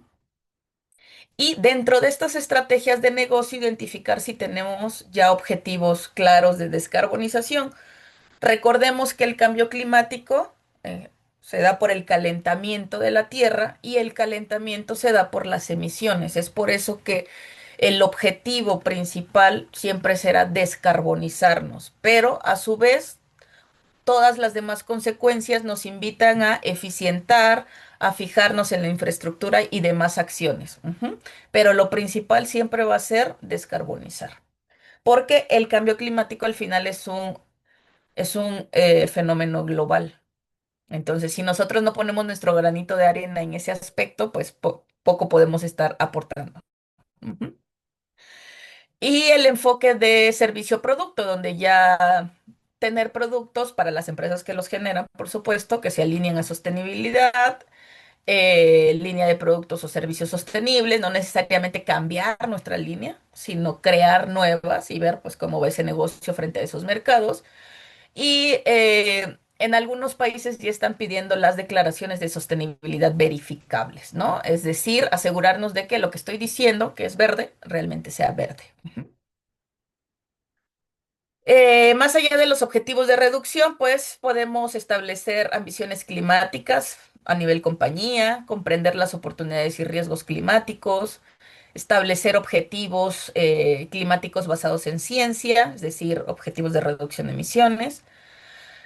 Y dentro de estas estrategias de negocio, identificar si tenemos ya objetivos claros de descarbonización. Recordemos que el cambio climático se da por el calentamiento de la Tierra y el calentamiento se da por las emisiones. Es por eso que el objetivo principal siempre será descarbonizarnos, pero a su vez todas las demás consecuencias nos invitan a eficientar, a fijarnos en la infraestructura y demás acciones. Ujú. Pero lo principal siempre va a ser descarbonizar, porque el cambio climático al final es un fenómeno global. Entonces, si nosotros no ponemos nuestro granito de arena en ese aspecto, pues poco podemos estar aportando. Ujú. Y el enfoque de servicio-producto, donde ya tener productos para las empresas que los generan, por supuesto, que se alineen a sostenibilidad, línea de productos o servicios sostenibles, no necesariamente cambiar nuestra línea, sino crear nuevas y ver pues cómo va ese negocio frente a esos mercados. Y en algunos países ya están pidiendo las declaraciones de sostenibilidad verificables, ¿no? Es decir, asegurarnos de que lo que estoy diciendo, que es verde, realmente sea verde. Más allá de los objetivos de reducción, pues podemos establecer ambiciones climáticas a nivel compañía, comprender las oportunidades y riesgos climáticos, establecer objetivos climáticos basados en ciencia, es decir, objetivos de reducción de emisiones,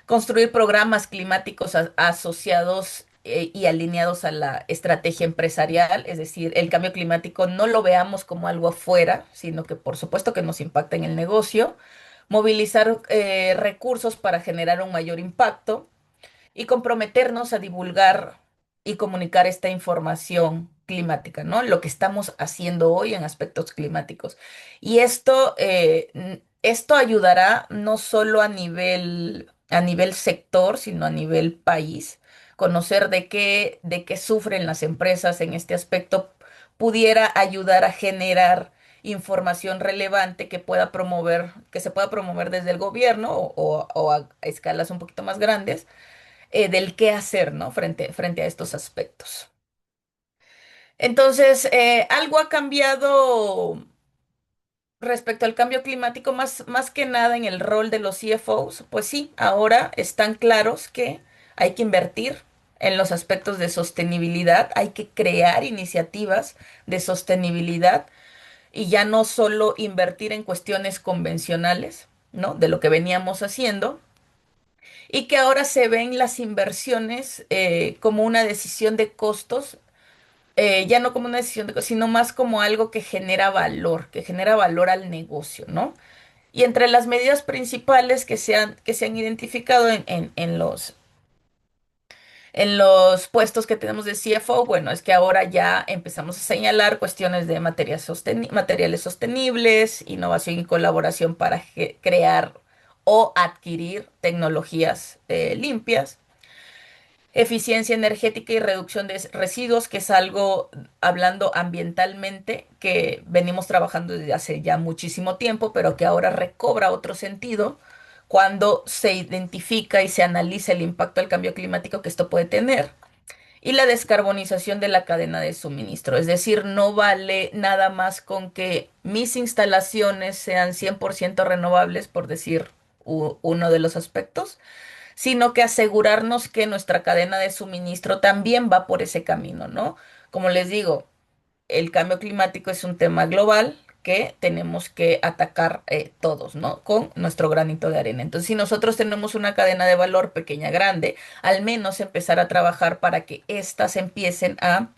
construir programas climáticos asociados y alineados a la estrategia empresarial, es decir, el cambio climático no lo veamos como algo afuera, sino que por supuesto que nos impacta en el negocio, movilizar recursos para generar un mayor impacto y comprometernos a divulgar y comunicar esta información climática, ¿no? Lo que estamos haciendo hoy en aspectos climáticos. Y esto ayudará no solo a nivel sector, sino a nivel país. Conocer de qué sufren las empresas en este aspecto pudiera ayudar a generar información relevante que se pueda promover desde el gobierno o a escalas un poquito más grandes del qué hacer, ¿no? Frente a estos aspectos. Entonces, algo ha cambiado respecto al cambio climático, más que nada en el rol de los CFOs. Pues sí, ahora están claros que hay que invertir en los aspectos de sostenibilidad, hay que crear iniciativas de sostenibilidad y ya no solo invertir en cuestiones convencionales, ¿no? De lo que veníamos haciendo, y que ahora se ven las inversiones como una decisión de costos, ya no como una decisión de costos, sino más como algo que genera valor al negocio, ¿no? Y entre las medidas principales que se han identificado en los puestos que tenemos de CFO, bueno, es que ahora ya empezamos a señalar cuestiones de materiales sostenibles, innovación y colaboración para crear o adquirir tecnologías limpias, eficiencia energética y reducción de residuos, que es algo, hablando ambientalmente, que venimos trabajando desde hace ya muchísimo tiempo, pero que ahora recobra otro sentido cuando se identifica y se analiza el impacto del cambio climático que esto puede tener. Y la descarbonización de la cadena de suministro, es decir, no vale nada más con que mis instalaciones sean 100% renovables, por decir uno de los aspectos, sino que asegurarnos que nuestra cadena de suministro también va por ese camino, ¿no? Como les digo, el cambio climático es un tema global que tenemos que atacar todos, ¿no? Con nuestro granito de arena. Entonces, si nosotros tenemos una cadena de valor pequeña, grande, al menos empezar a trabajar para que éstas empiecen a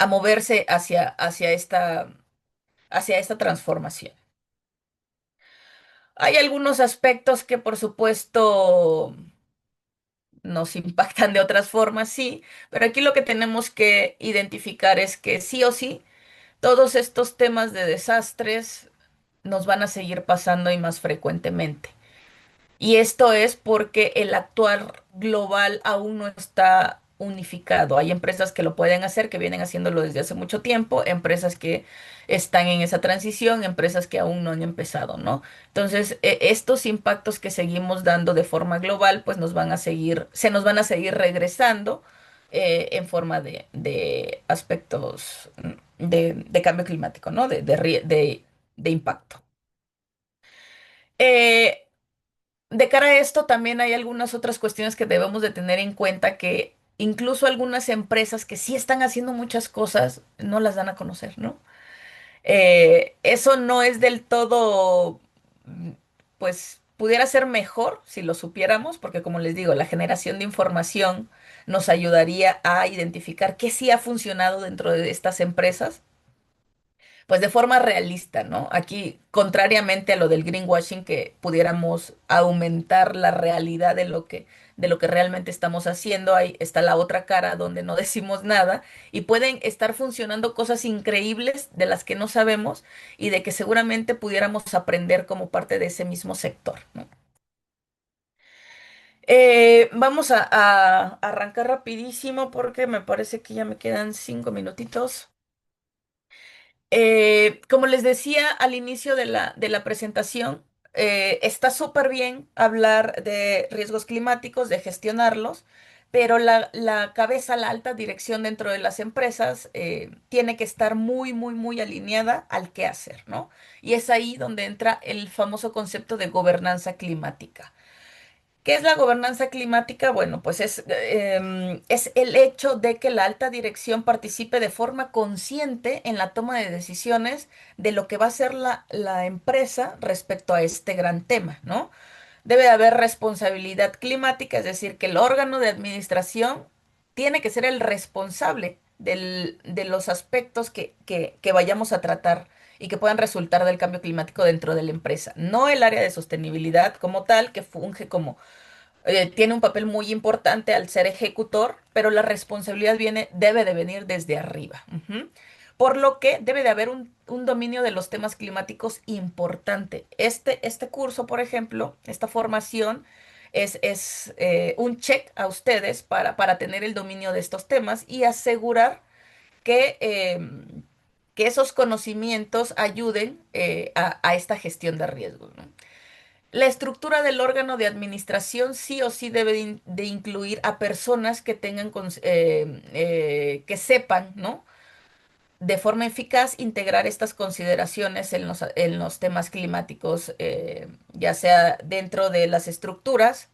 moverse hacia esta transformación. Hay algunos aspectos que, por supuesto, nos impactan de otras formas, sí, pero aquí lo que tenemos que identificar es que sí o sí, todos estos temas de desastres nos van a seguir pasando y más frecuentemente. Y esto es porque el actuar global aún no está unificado. Hay empresas que lo pueden hacer, que vienen haciéndolo desde hace mucho tiempo, empresas que están en esa transición, empresas que aún no han empezado, ¿no? Entonces, estos impactos que seguimos dando de forma global, pues se nos van a seguir regresando en forma de aspectos de cambio climático, ¿no? De impacto. Eh, De cara a esto, también hay algunas otras cuestiones que debemos de tener en cuenta que incluso algunas empresas que sí están haciendo muchas cosas no las dan a conocer, ¿no? Eso no es del todo, pues pudiera ser mejor si lo supiéramos, porque como les digo, la generación de información nos ayudaría a identificar qué sí ha funcionado dentro de estas empresas pues de forma realista, ¿no? Aquí, contrariamente a lo del greenwashing, que pudiéramos aumentar la realidad de lo que realmente estamos haciendo, ahí está la otra cara donde no decimos nada y pueden estar funcionando cosas increíbles de las que no sabemos y de que seguramente pudiéramos aprender como parte de ese mismo sector, ¿no? Vamos a arrancar rapidísimo porque me parece que ya me quedan 5 minutitos. Como les decía al inicio de la presentación, está súper bien hablar de riesgos climáticos, de gestionarlos, pero la cabeza, la alta dirección dentro de las empresas tiene que estar muy, muy, muy alineada al qué hacer, ¿no? Y es ahí donde entra el famoso concepto de gobernanza climática. ¿Qué es la gobernanza climática? Bueno, pues es el hecho de que la alta dirección participe de forma consciente en la toma de decisiones de lo que va a ser la empresa respecto a este gran tema, ¿no? Debe de haber responsabilidad climática, es decir, que el órgano de administración tiene que ser el responsable de los aspectos que vayamos a tratar y que puedan resultar del cambio climático dentro de la empresa, no el área de sostenibilidad como tal, que funge como tiene un papel muy importante al ser ejecutor, pero la responsabilidad debe de venir desde arriba. Ujú. Por lo que debe de haber un dominio de los temas climáticos importante. Este curso, por ejemplo, esta formación es un check a ustedes para tener el dominio de estos temas y asegurar que esos conocimientos ayuden a esta gestión de riesgos, ¿no? La estructura del órgano de administración sí o sí debe de incluir a personas que tengan, que sepan, ¿no? De forma eficaz integrar estas consideraciones en los temas climáticos, ya sea dentro de las estructuras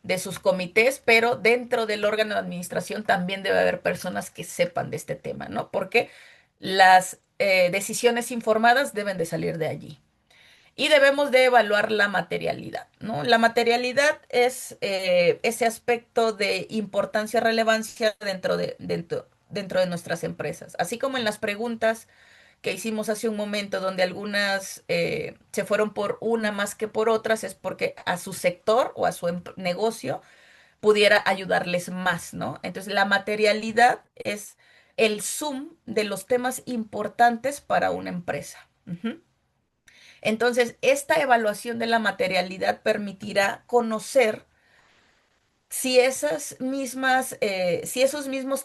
de sus comités, pero dentro del órgano de administración también debe haber personas que sepan de este tema, ¿no? Porque las decisiones informadas deben de salir de allí. Y debemos de evaluar la materialidad, ¿no? La materialidad es ese aspecto de importancia, relevancia dentro de nuestras empresas. Así como en las preguntas que hicimos hace un momento, donde algunas se fueron por una más que por otras, es porque a su sector o a su negocio pudiera ayudarles más, ¿no? Entonces, la materialidad es el sum de los temas importantes para una empresa. Ujú. Entonces, esta evaluación de la materialidad permitirá conocer si esos mismos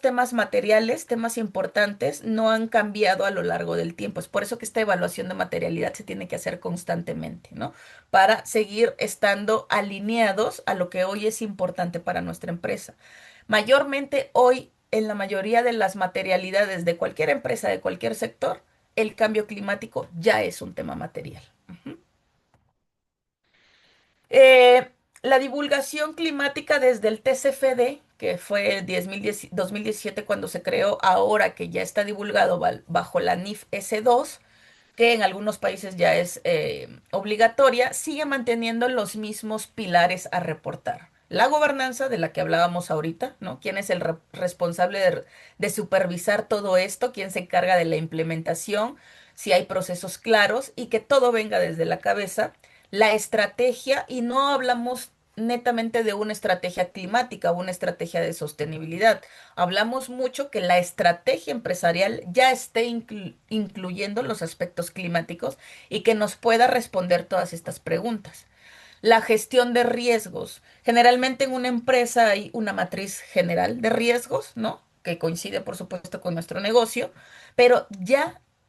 temas materiales, temas importantes, no han cambiado a lo largo del tiempo. Es por eso que esta evaluación de materialidad se tiene que hacer constantemente, ¿no? Para seguir estando alineados a lo que hoy es importante para nuestra empresa. Mayormente hoy, en la mayoría de las materialidades de cualquier empresa, de cualquier sector, el cambio climático ya es un tema material. Ujú. Eh, la divulgación climática desde el TCFD, que fue el 2017 cuando se creó, ahora que ya está divulgado bajo la NIF S2, que en algunos países ya es obligatoria, sigue manteniendo los mismos pilares a reportar. La gobernanza de la que hablábamos ahorita, ¿no? ¿Quién es el responsable de supervisar todo esto? ¿Quién se encarga de la implementación? Si hay procesos claros y que todo venga desde la cabeza. La estrategia, y no hablamos netamente de una estrategia climática o una estrategia de sostenibilidad. Hablamos mucho que la estrategia empresarial ya esté incluyendo los aspectos climáticos y que nos pueda responder todas estas preguntas. La gestión de riesgos. Generalmente en una empresa hay una matriz general de riesgos, ¿no? Que coincide, por supuesto, con nuestro negocio, pero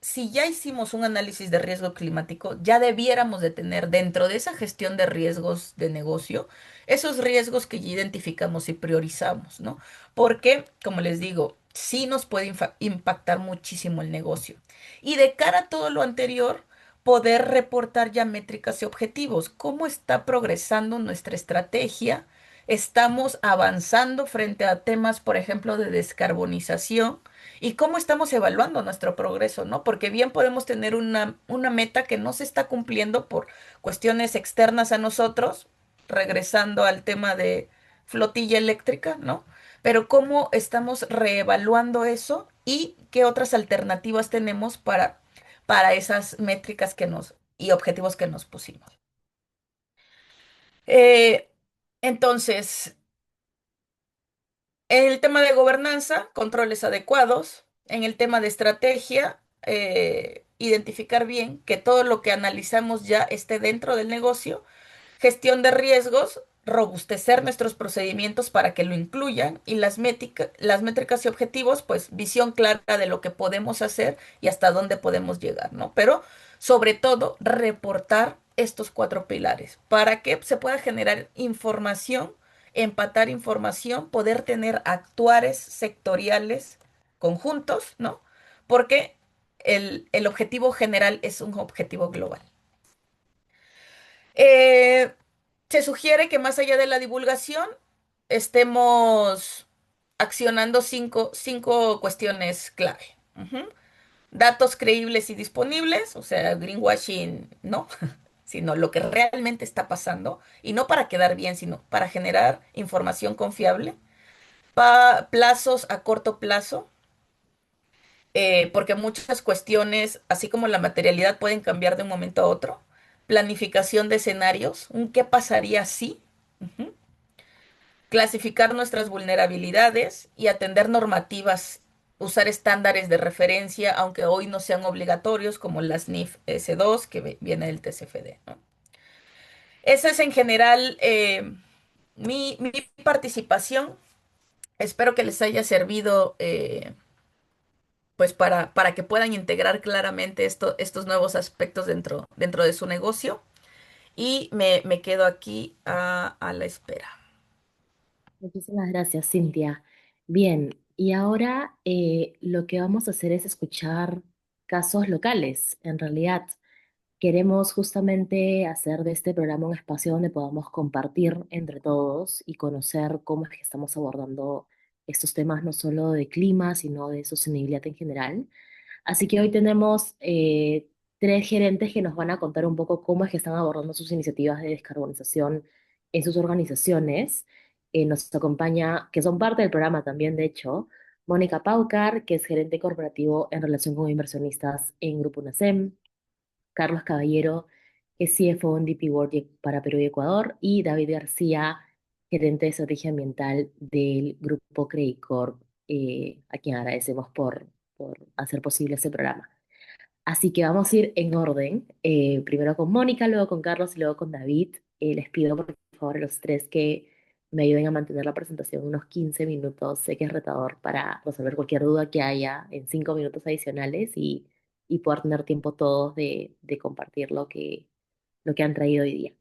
si ya hicimos un análisis de riesgo climático, ya debiéramos de tener dentro de esa gestión de riesgos de negocio esos riesgos que ya identificamos y priorizamos, ¿no? Porque, como les digo, sí nos puede impactar muchísimo el negocio. Y de cara a todo lo anterior, poder reportar ya métricas y objetivos. ¿Cómo está progresando nuestra estrategia? ¿Estamos avanzando frente a temas, por ejemplo, de descarbonización? ¿Y cómo estamos evaluando nuestro progreso, no? Porque bien podemos tener una meta que no se está cumpliendo por cuestiones externas a nosotros, regresando al tema de flotilla eléctrica, ¿no? Pero cómo estamos reevaluando eso y qué otras alternativas tenemos para esas métricas y objetivos que nos pusimos. Eh, entonces, en el tema de gobernanza, controles adecuados. En el tema de estrategia, identificar bien que todo lo que analizamos ya esté dentro del negocio. Gestión de riesgos, robustecer nuestros procedimientos para que lo incluyan. Y las métricas y objetivos, pues visión clara de lo que podemos hacer y hasta dónde podemos llegar, ¿no? Pero sobre todo, reportar estos cuatro pilares para que se pueda generar información, empatar información, poder tener actuares sectoriales conjuntos, ¿no? Porque el objetivo general es un objetivo global. Eh, Se sugiere que más allá de la divulgación, estemos accionando cinco cuestiones clave. Ujú. Datos creíbles y disponibles, o sea, greenwashing no, sino lo que realmente está pasando, y no para quedar bien, sino para generar información confiable. Plazos a corto plazo, porque muchas cuestiones, así como la materialidad, pueden cambiar de un momento a otro. Planificación de escenarios, un qué pasaría si. Ujú. Clasificar nuestras vulnerabilidades y atender normativas, usar estándares de referencia, aunque hoy no sean obligatorios, como las NIF S2 que viene del TCFD, ¿no? Esa es en general mi participación. Espero que les haya servido pues para que puedan integrar claramente estos nuevos aspectos dentro de su negocio. Y me quedo aquí a la espera. Muchísimas gracias, Cintia. Bien, y ahora lo que vamos a hacer es escuchar casos locales. En realidad, queremos justamente hacer de este programa un espacio donde podamos compartir entre todos y conocer cómo es que estamos abordando estos temas, no solo de clima, sino de sostenibilidad en general. Así que hoy tenemos tres gerentes que nos van a contar un poco cómo es que están abordando sus iniciativas de descarbonización en sus organizaciones. Nos acompaña, que son parte del programa también, de hecho, Mónica Paucar, que es gerente corporativo en relación con inversionistas en Grupo UNACEM, Carlos Caballero, que es CFO en DP World para Perú y Ecuador, y David García, gerente de estrategia ambiental del Grupo Credicorp, a quien agradecemos por hacer posible este programa. Así que vamos a ir en orden, primero con Mónica, luego con Carlos y luego con David. Les pido por favor a los tres que me ayuden a mantener la presentación unos 15 minutos. Sé que es retador para resolver cualquier duda que haya en 5 minutos adicionales y poder tener tiempo todos de compartir lo que han traído hoy día.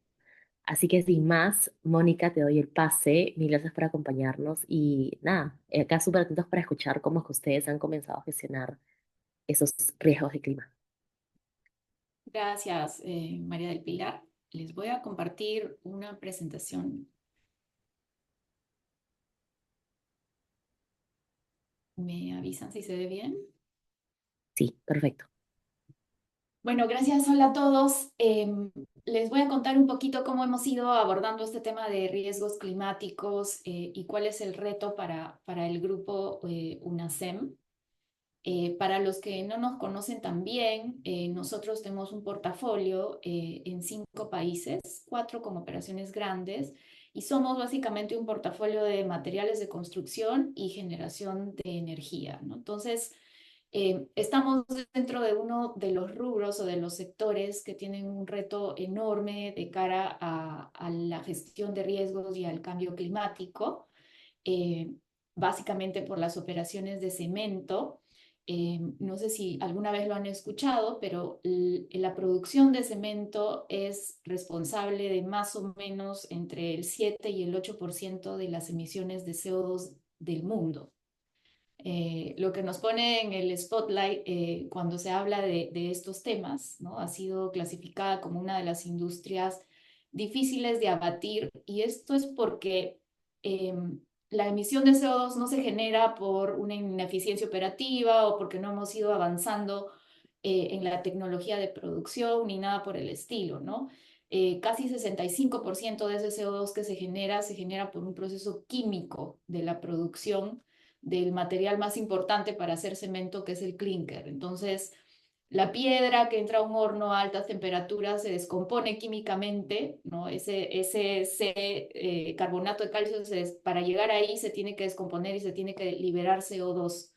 Así que sin más, Mónica, te doy el pase. Mil gracias por acompañarnos y nada, acá súper atentos para escuchar cómo es que ustedes han comenzado a gestionar esos riesgos de clima. Gracias, María del Pilar. Les voy a compartir una presentación. ¿Me avisan si se ve bien? Sí, perfecto. Bueno, gracias. Hola a todos. Les voy a contar un poquito cómo hemos ido abordando este tema de riesgos climáticos y cuál es el reto para el grupo UNACEM. Para los que no nos conocen tan bien, nosotros tenemos un portafolio en 5 países, 4 con operaciones grandes, y somos básicamente un portafolio de materiales de construcción y generación de energía, ¿no? Entonces, estamos dentro de uno de los rubros o de los sectores que tienen un reto enorme de cara a la gestión de riesgos y al cambio climático, eh, básicamente por las operaciones de cemento. No sé si alguna vez lo han escuchado, pero la producción de cemento es responsable de más o menos entre el 7 y el 8% de las emisiones de CO2 del mundo. Lo que nos pone en el spotlight cuando se habla de estos temas, ¿no? Ha sido clasificada como una de las industrias difíciles de abatir, y esto es porque eh, la emisión de CO2 no se genera por una ineficiencia operativa o porque no hemos ido avanzando en la tecnología de producción ni nada por el estilo, ¿no? Casi 65% de ese CO2 que se genera por un proceso químico de la producción del material más importante para hacer cemento, que es el clinker. Entonces, la piedra que entra a un horno a altas temperaturas se descompone químicamente, ¿no? Carbonato de calcio, para llegar ahí se tiene que descomponer y se tiene que liberar CO2.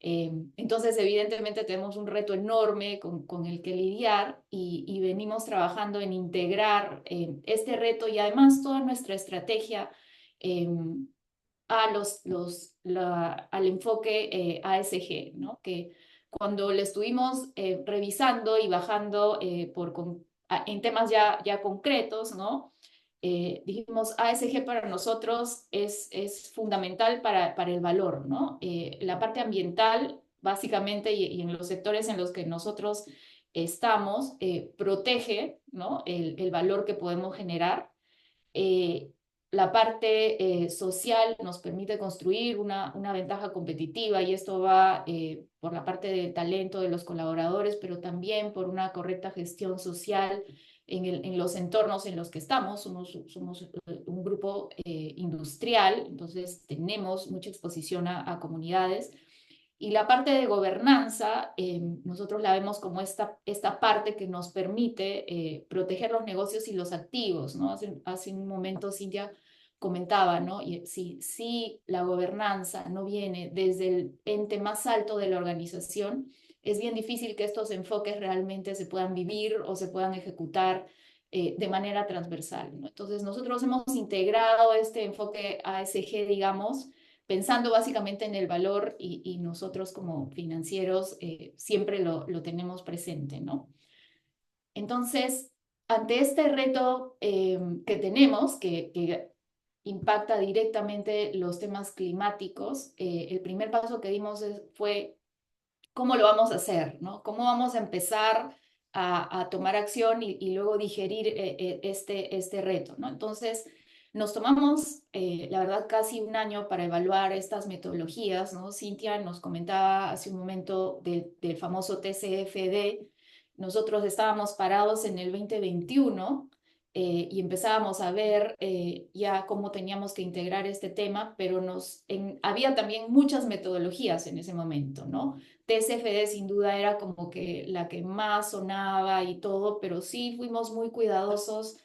Entonces, evidentemente, tenemos un reto enorme con el que lidiar y venimos trabajando en integrar este reto y además toda nuestra estrategia eh, al enfoque ASG, ¿no? Que cuando le estuvimos revisando y bajando en temas ya concretos, ¿no? Dijimos, ASG para nosotros es fundamental para el valor, ¿no? La parte ambiental, básicamente, y en los sectores en los que nosotros estamos, protege, ¿no? El valor que podemos generar. Eh, la parte social nos permite construir una ventaja competitiva y esto va por la parte del talento de los colaboradores, pero también por una correcta gestión social en los entornos en los que estamos. Somos un grupo industrial, entonces tenemos mucha exposición a comunidades. Y la parte de gobernanza, nosotros la vemos como esta parte que nos permite proteger los negocios y los activos, ¿no? Hace un momento Cintia comentaba, ¿no? Y si la gobernanza no viene desde el ente más alto de la organización, es bien difícil que estos enfoques realmente se puedan vivir o se puedan ejecutar de manera transversal, ¿no? Entonces, nosotros hemos integrado este enfoque ASG, digamos, pensando básicamente en el valor y nosotros como financieros siempre lo tenemos presente, ¿no? Entonces, ante este reto que tenemos, que impacta directamente los temas climáticos, el primer paso que dimos fue cómo lo vamos a hacer, ¿no? ¿Cómo vamos a empezar a tomar acción y luego digerir este reto, ¿no? Entonces, nos tomamos, la verdad, casi un año para evaluar estas metodologías, ¿no? Cintia nos comentaba hace un momento del famoso TCFD. Nosotros estábamos parados en el 2021 y empezábamos a ver ya cómo teníamos que integrar este tema, pero había también muchas metodologías en ese momento, ¿no? TCFD sin duda era como que la que más sonaba y todo, pero sí fuimos muy cuidadosos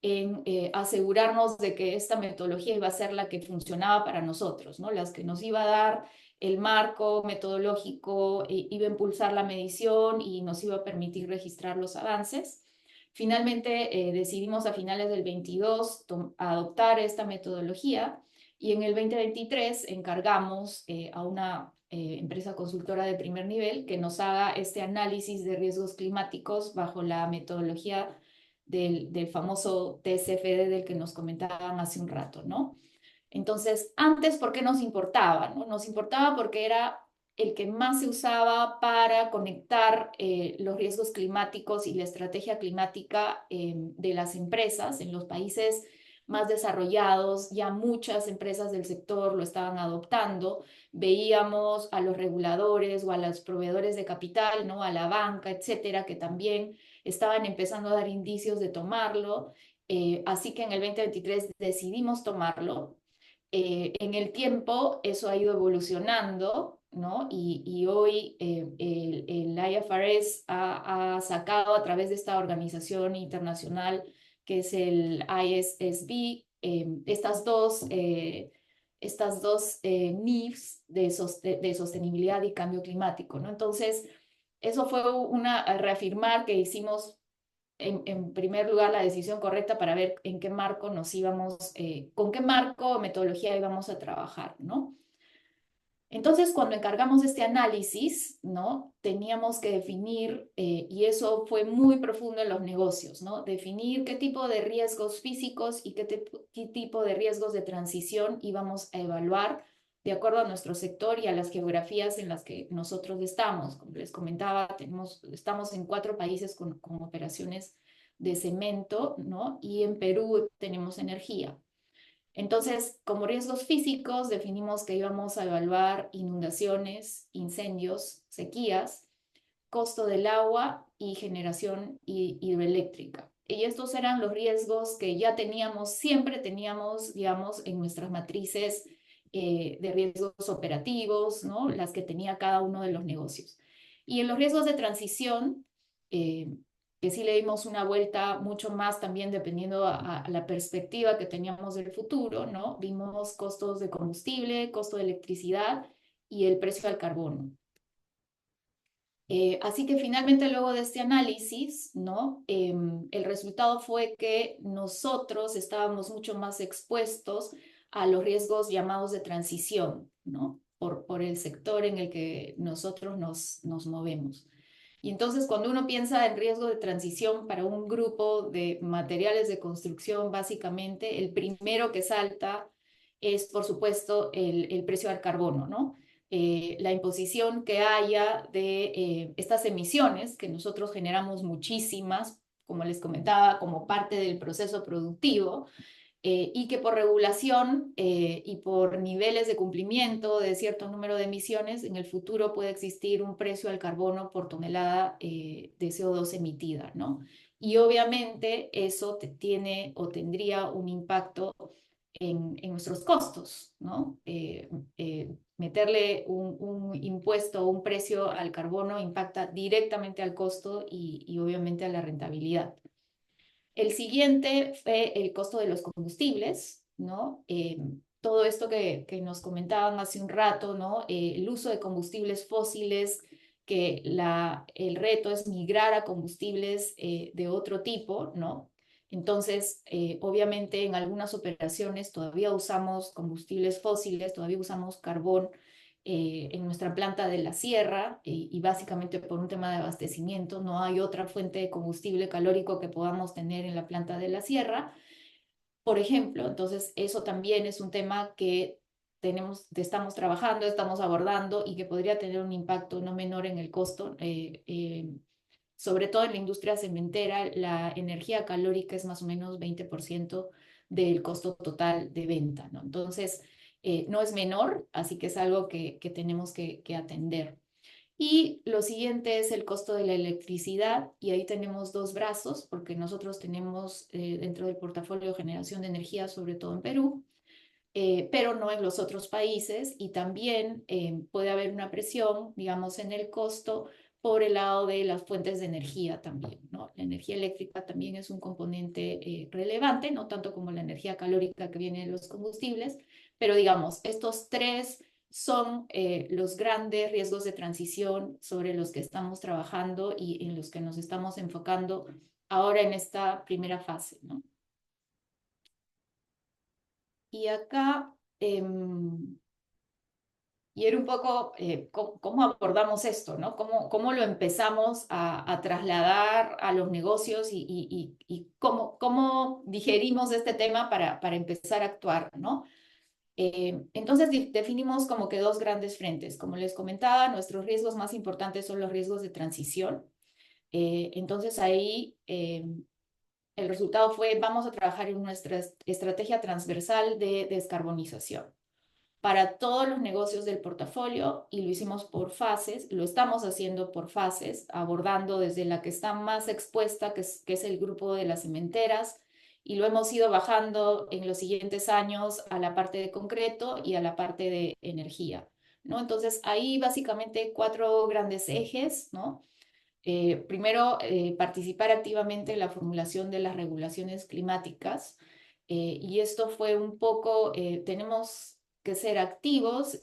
en asegurarnos de que esta metodología iba a ser la que funcionaba para nosotros, ¿no? Las que nos iba a dar el marco metodológico, iba a impulsar la medición y nos iba a permitir registrar los avances. Finalmente decidimos a finales del 22 adoptar esta metodología y en el 2023 encargamos a una empresa consultora de primer nivel que nos haga este análisis de riesgos climáticos bajo la metodología del famoso TCFD del que nos comentaban hace un rato, ¿no? Entonces, antes, ¿por qué nos importaba? ¿No? Nos importaba porque era el que más se usaba para conectar los riesgos climáticos y la estrategia climática de las empresas en los países más desarrollados. Ya muchas empresas del sector lo estaban adoptando. Veíamos a los reguladores o a los proveedores de capital, ¿no? A la banca, etcétera, que también estaban empezando a dar indicios de tomarlo. Así que en el 2023 decidimos tomarlo. En el tiempo eso ha ido evolucionando, ¿no? Y hoy el IFRS ha sacado a través de esta organización internacional que es el ISSB, estas dos NIFs de sostenibilidad y cambio climático, ¿no? Entonces, eso fue reafirmar que hicimos en primer lugar la decisión correcta para ver en qué marco con qué marco o metodología íbamos a trabajar, ¿no? Entonces, cuando encargamos este análisis, ¿no? Teníamos que definir, y eso fue muy profundo en los negocios, ¿no? Definir qué tipo de riesgos físicos y qué tipo de riesgos de transición íbamos a evaluar de acuerdo a nuestro sector y a las geografías en las que nosotros estamos. Como les comentaba, estamos en 4 países con operaciones de cemento, ¿no? Y en Perú tenemos energía. Entonces, como riesgos físicos, definimos que íbamos a evaluar inundaciones, incendios, sequías, costo del agua y generación hidroeléctrica. Y estos eran los riesgos que ya siempre teníamos, digamos, en nuestras matrices de riesgos operativos, ¿no? Las que tenía cada uno de los negocios. Y en los riesgos de transición, eh, que sí le dimos una vuelta mucho más también dependiendo a la perspectiva que teníamos del futuro, ¿no? Vimos costos de combustible, costo de electricidad y el precio del carbono. Así que finalmente luego de este análisis, ¿no? El resultado fue que nosotros estábamos mucho más expuestos a los riesgos llamados de transición, ¿no? Por el sector en el que nosotros nos movemos. Y entonces cuando uno piensa en riesgo de transición para un grupo de materiales de construcción, básicamente el primero que salta es, por supuesto, el precio del carbono, ¿no? La imposición que haya de estas emisiones, que nosotros generamos muchísimas, como les comentaba, como parte del proceso productivo, y que por regulación y por niveles de cumplimiento de cierto número de emisiones, en el futuro puede existir un precio al carbono por tonelada de CO2 emitida, ¿no? Y obviamente eso tiene o tendría un impacto en nuestros costos, ¿no? Meterle un impuesto o un precio al carbono impacta directamente al costo y obviamente a la rentabilidad. El siguiente fue el costo de los combustibles, ¿no? Todo esto que nos comentaban hace un rato, ¿no? El uso de combustibles fósiles, que el reto es migrar a combustibles de otro tipo, ¿no? Entonces, obviamente en algunas operaciones todavía usamos combustibles fósiles, todavía usamos carbón en nuestra planta de la sierra y básicamente por un tema de abastecimiento no hay otra fuente de combustible calórico que podamos tener en la planta de la sierra, por ejemplo. Entonces eso también es un tema que estamos trabajando, estamos abordando y que podría tener un impacto no menor en el costo. Sobre todo en la industria cementera, la energía calórica es más o menos 20% del costo total de venta, ¿no? Entonces, no es menor, así que es algo que tenemos que atender. Y lo siguiente es el costo de la electricidad, y ahí tenemos dos brazos, porque nosotros tenemos dentro del portafolio de generación de energía, sobre todo en Perú, pero no en los otros países, y también puede haber una presión, digamos, en el costo por el lado de las fuentes de energía también, ¿no? La energía eléctrica también es un componente relevante, no tanto como la energía calórica que viene de los combustibles, pero digamos, estos tres son los grandes riesgos de transición sobre los que estamos trabajando y en los que nos estamos enfocando ahora en esta primera fase, ¿no? Y acá, y era un poco cómo abordamos esto, ¿no? Cómo lo empezamos a trasladar a los negocios y cómo digerimos este tema para empezar a actuar, ¿no? Entonces definimos como que dos grandes frentes. Como les comentaba, nuestros riesgos más importantes son los riesgos de transición. Entonces ahí el resultado fue, vamos a trabajar en nuestra estrategia transversal de descarbonización para todos los negocios del portafolio, y lo hicimos por fases, lo estamos haciendo por fases, abordando desde la que está más expuesta, que es el grupo de las cementeras, y lo hemos ido bajando en los siguientes años a la parte de concreto y a la parte de energía, ¿no? Entonces, ahí básicamente cuatro grandes ejes, ¿no? Primero, participar activamente en la formulación de las regulaciones climáticas. Y esto fue un poco, tenemos que ser activos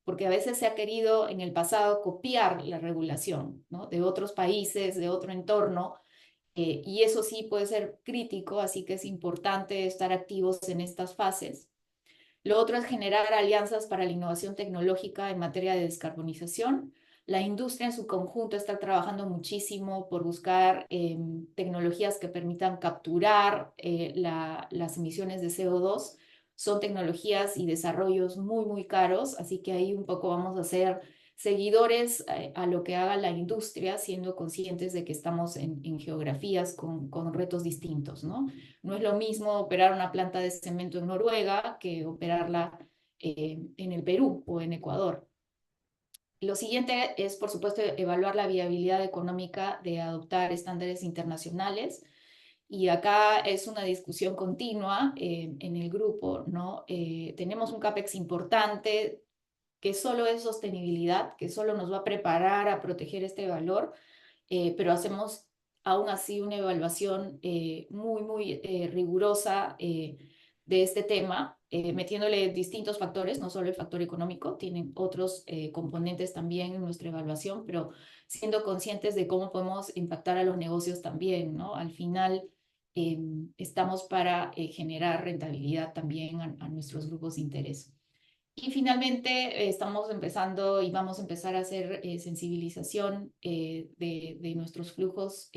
porque a veces se ha querido en el pasado copiar la regulación, ¿no? De otros países, de otro entorno, y eso sí puede ser crítico, así que es importante estar activos en estas fases. Lo otro es generar alianzas para la innovación tecnológica en materia de descarbonización. La industria en su conjunto está trabajando muchísimo por buscar tecnologías que permitan capturar las emisiones de CO2. Son tecnologías y desarrollos muy, muy caros, así que ahí un poco vamos a ser seguidores a lo que haga la industria, siendo conscientes de que estamos en geografías con retos distintos, ¿no? No es lo mismo operar una planta de cemento en Noruega que operarla en el Perú o en Ecuador. Lo siguiente es, por supuesto, evaluar la viabilidad económica de adoptar estándares internacionales. Y acá es una discusión continua en el grupo, ¿no? Tenemos un CAPEX importante que solo es sostenibilidad, que solo nos va a preparar a proteger este valor, pero hacemos aún así una evaluación muy, muy rigurosa de este tema, metiéndole distintos factores, no solo el factor económico, tienen otros componentes también en nuestra evaluación, pero siendo conscientes de cómo podemos impactar a los negocios también, ¿no? Al final estamos para generar rentabilidad también a nuestros grupos de interés. Y finalmente estamos empezando y vamos a empezar a hacer sensibilización de nuestros flujos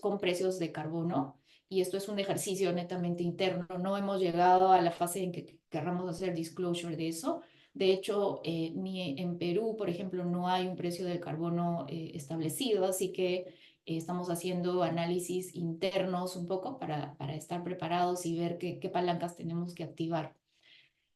con precios de carbono. Y esto es un ejercicio netamente interno. No hemos llegado a la fase en que querramos hacer disclosure de eso. De hecho, ni en Perú, por ejemplo, no hay un precio del carbono establecido, así que Estamos haciendo análisis internos un poco para estar preparados y ver qué palancas tenemos que activar.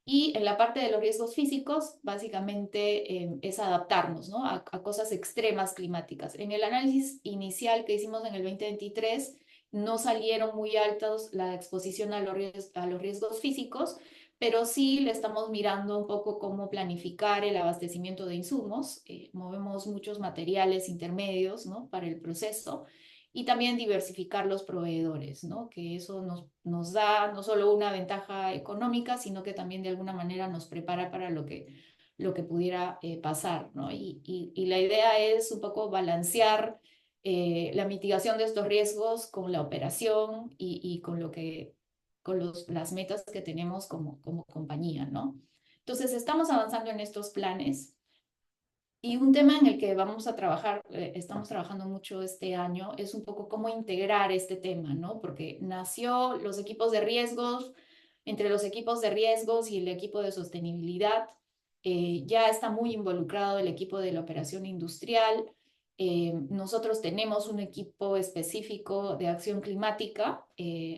Y en la parte de los riesgos físicos, básicamente es adaptarnos, ¿no? a cosas extremas climáticas. En el análisis inicial que hicimos en el 2023, no salieron muy altos la exposición a los riesgos físicos, pero sí le estamos mirando un poco cómo planificar el abastecimiento de insumos. Movemos muchos materiales intermedios, ¿no? para el proceso y también diversificar los proveedores, ¿no? Que eso nos da no solo una ventaja económica, sino que también de alguna manera nos prepara para lo que pudiera pasar, ¿no? Y la idea es un poco balancear la mitigación de estos riesgos con la operación y con las metas que tenemos como compañía, ¿no? Entonces, estamos avanzando en estos planes. Y un tema en el que vamos a trabajar, estamos trabajando mucho este año, es un poco cómo integrar este tema, ¿no? Porque nació los equipos de riesgos, entre los equipos de riesgos y el equipo de sostenibilidad, ya está muy involucrado el equipo de la operación industrial. Nosotros tenemos un equipo específico de acción climática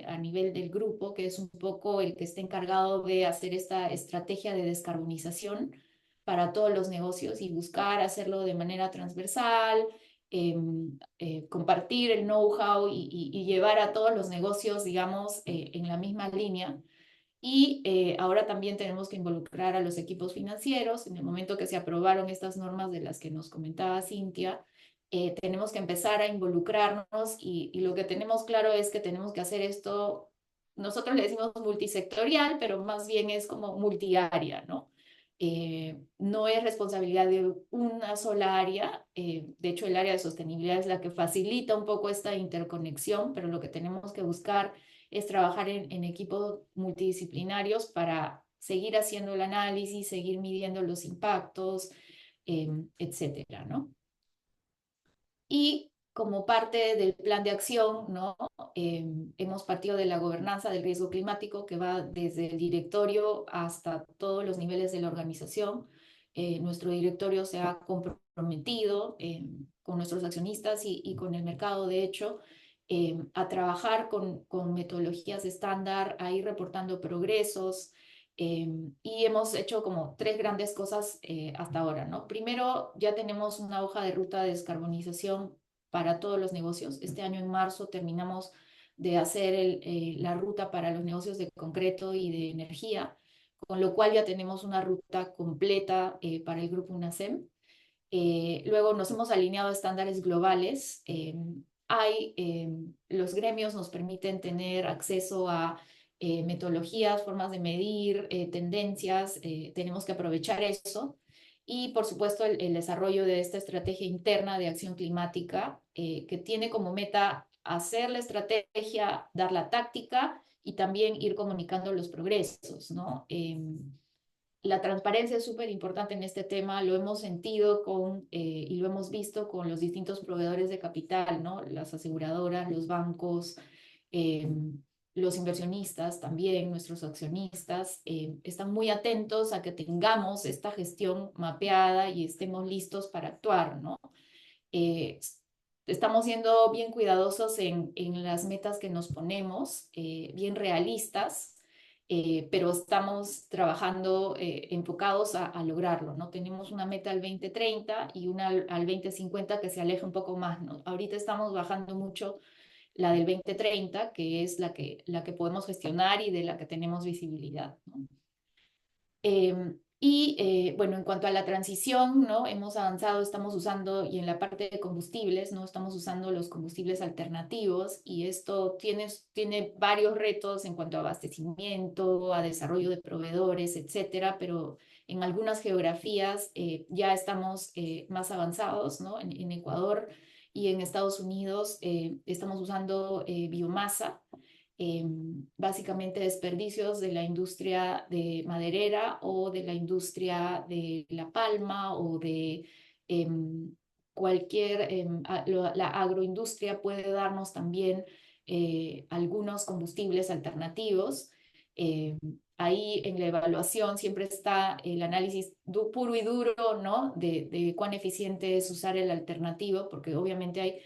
a nivel del grupo, que es un poco el que está encargado de hacer esta estrategia de descarbonización para todos los negocios y buscar hacerlo de manera transversal, compartir el know-how y llevar a todos los negocios, digamos, en la misma línea. Y ahora también tenemos que involucrar a los equipos financieros. En el momento que se aprobaron estas normas de las que nos comentaba Cintia, tenemos que empezar a involucrarnos y lo que tenemos claro es que tenemos que hacer esto, nosotros le decimos multisectorial, pero más bien es como multiárea, ¿no? No es responsabilidad de una sola área. De hecho, el área de sostenibilidad es la que facilita un poco esta interconexión, pero lo que tenemos que buscar es trabajar en equipos multidisciplinarios para seguir haciendo el análisis, seguir midiendo los impactos, etcétera, ¿no? Y como parte del plan de acción, ¿no? Hemos partido de la gobernanza del riesgo climático que va desde el directorio hasta todos los niveles de la organización. Nuestro directorio se ha comprometido con nuestros accionistas y con el mercado, de hecho, a trabajar con metodologías estándar, a ir reportando progresos. Y hemos hecho como tres grandes cosas hasta ahora, ¿no? Primero, ya tenemos una hoja de ruta de descarbonización para todos los negocios. Este año en marzo terminamos de hacer la ruta para los negocios de concreto y de energía, con lo cual ya tenemos una ruta completa para el grupo UNACEM. Luego nos hemos alineado a estándares globales. Los gremios nos permiten tener acceso a metodologías, formas de medir, tendencias. Tenemos que aprovechar eso. Y por supuesto el desarrollo de esta estrategia interna de acción climática que tiene como meta hacer la estrategia, dar la táctica y también ir comunicando los progresos, ¿no? La transparencia es súper importante en este tema, lo hemos sentido y lo hemos visto con los distintos proveedores de capital, ¿no? Las aseguradoras, los bancos, eh, los inversionistas también, nuestros accionistas, están muy atentos a que tengamos esta gestión mapeada y estemos listos para actuar, ¿no? Eh, Estamos siendo bien cuidadosos en las metas que nos ponemos, bien realistas, pero estamos trabajando enfocados a lograrlo, ¿no? Tenemos una meta al 2030 y una al 2050 que se aleja un poco más, ¿no? Ahorita estamos bajando mucho la del 2030, que es la que podemos gestionar y de la que tenemos visibilidad, ¿no? Bueno, en cuanto a la transición, ¿no? Hemos avanzado, estamos usando, y en la parte de combustibles, ¿no? Estamos usando los combustibles alternativos y esto tiene varios retos en cuanto a abastecimiento, a desarrollo de proveedores, etcétera, pero en algunas geografías ya estamos más avanzados, ¿no? En Ecuador y en Estados Unidos estamos usando biomasa, básicamente desperdicios de la industria de maderera o de la industria de la palma o de cualquier, la agroindustria puede darnos también algunos combustibles alternativos. Em, Ahí en la evaluación siempre está el análisis puro y duro, ¿no? De cuán eficiente es usar el alternativo, porque obviamente hay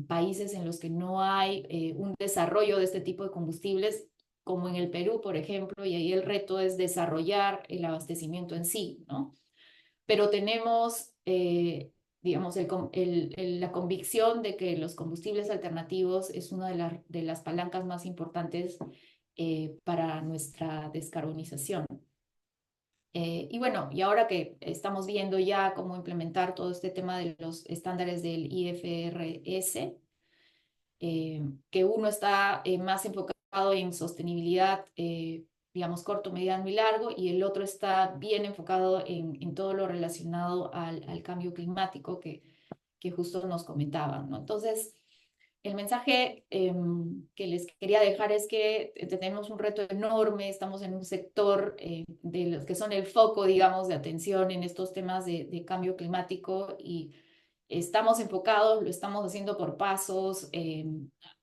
países en los que no hay un desarrollo de este tipo de combustibles, como en el Perú, por ejemplo, y ahí el reto es desarrollar el abastecimiento en sí, ¿no? Pero tenemos, digamos, la convicción de que los combustibles alternativos es una de las palancas más importantes para nuestra descarbonización. Y bueno, y ahora que estamos viendo ya cómo implementar todo este tema de los estándares del IFRS, que uno está más enfocado en sostenibilidad, digamos, corto, mediano y largo, y el otro está bien enfocado en todo lo relacionado al cambio climático que justo nos comentaban, ¿no? Entonces, el mensaje que les quería dejar es que tenemos un reto enorme, estamos en un sector de los que son el foco, digamos, de atención en estos temas de cambio climático y estamos enfocados, lo estamos haciendo por pasos,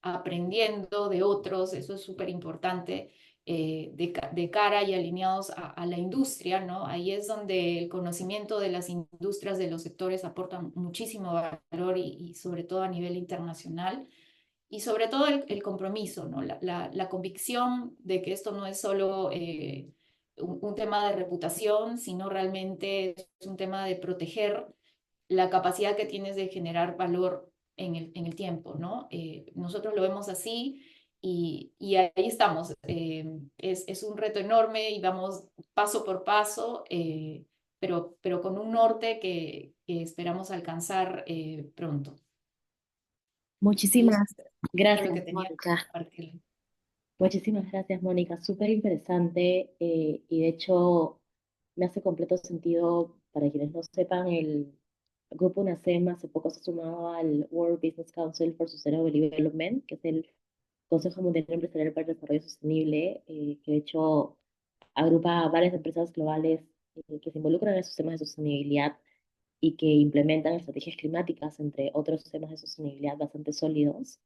aprendiendo de otros, eso es súper importante, de cara y alineados a la industria, ¿no? Ahí es donde el conocimiento de las industrias de los sectores aporta muchísimo valor y sobre todo a nivel internacional. Y sobre todo el compromiso, ¿no? La convicción de que esto no es solo un tema de reputación, sino realmente es un tema de proteger la capacidad que tienes de generar valor en el tiempo, ¿no? Nosotros lo vemos así y ahí estamos. Es un reto enorme y vamos paso por paso, pero con un norte que esperamos alcanzar pronto. Y eso Muchísimas es todo lo gracias, que tenía que Mónica. compartir. Muchísimas gracias, Mónica. Súper interesante y de hecho me hace completo sentido, para quienes no sepan, el grupo UNACEM hace poco se sumaba al World Business Council for Sustainable Development, que es el Consejo Mundial Empresarial para el Desarrollo Sostenible, que de hecho agrupa a varias empresas globales que se involucran en esos temas de sostenibilidad y que implementan estrategias climáticas, entre otros temas de sostenibilidad bastante sólidos.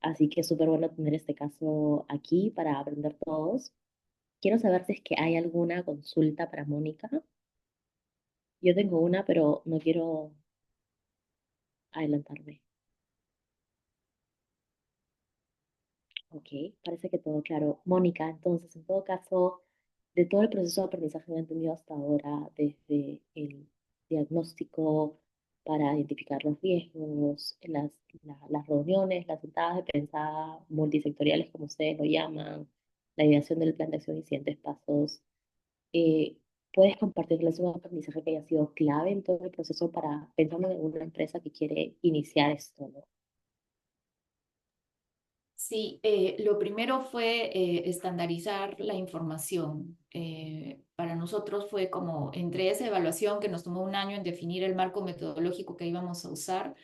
Así que es súper bueno tener este caso aquí para aprender todos. Quiero saber si es que hay alguna consulta para Mónica. Yo tengo una, pero no quiero adelantarme. Ok, parece que todo claro. Mónica, entonces, en todo caso, de todo el proceso de aprendizaje que han tenido hasta ahora, desde el diagnóstico para identificar los riesgos, las reuniones, las sentadas de prensa multisectoriales, como ustedes lo llaman, la ideación del plan de acción y siguientes pasos, eh, ¿puedes compartirles un aprendizaje que haya sido clave en todo el proceso para pensando en una empresa que quiere iniciar esto, ¿no? Sí, lo primero fue estandarizar la información. Para nosotros fue como entre esa evaluación que nos tomó un año en definir el marco metodológico que íbamos a usar,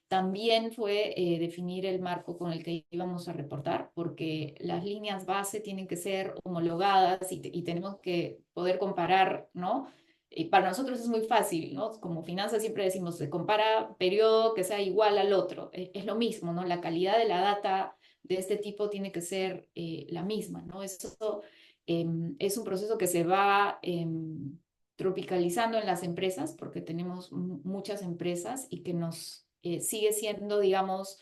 también fue definir el marco con el que íbamos a reportar, porque las líneas base tienen que ser homologadas y tenemos que poder comparar, ¿no? Y para nosotros es muy fácil, ¿no? Como finanzas siempre decimos, se compara periodo que sea igual al otro. Es lo mismo, ¿no? La calidad de la data de este tipo tiene que ser la misma, ¿no? Eso es un proceso que se va tropicalizando en las empresas, porque tenemos muchas empresas y que nos sigue siendo, digamos,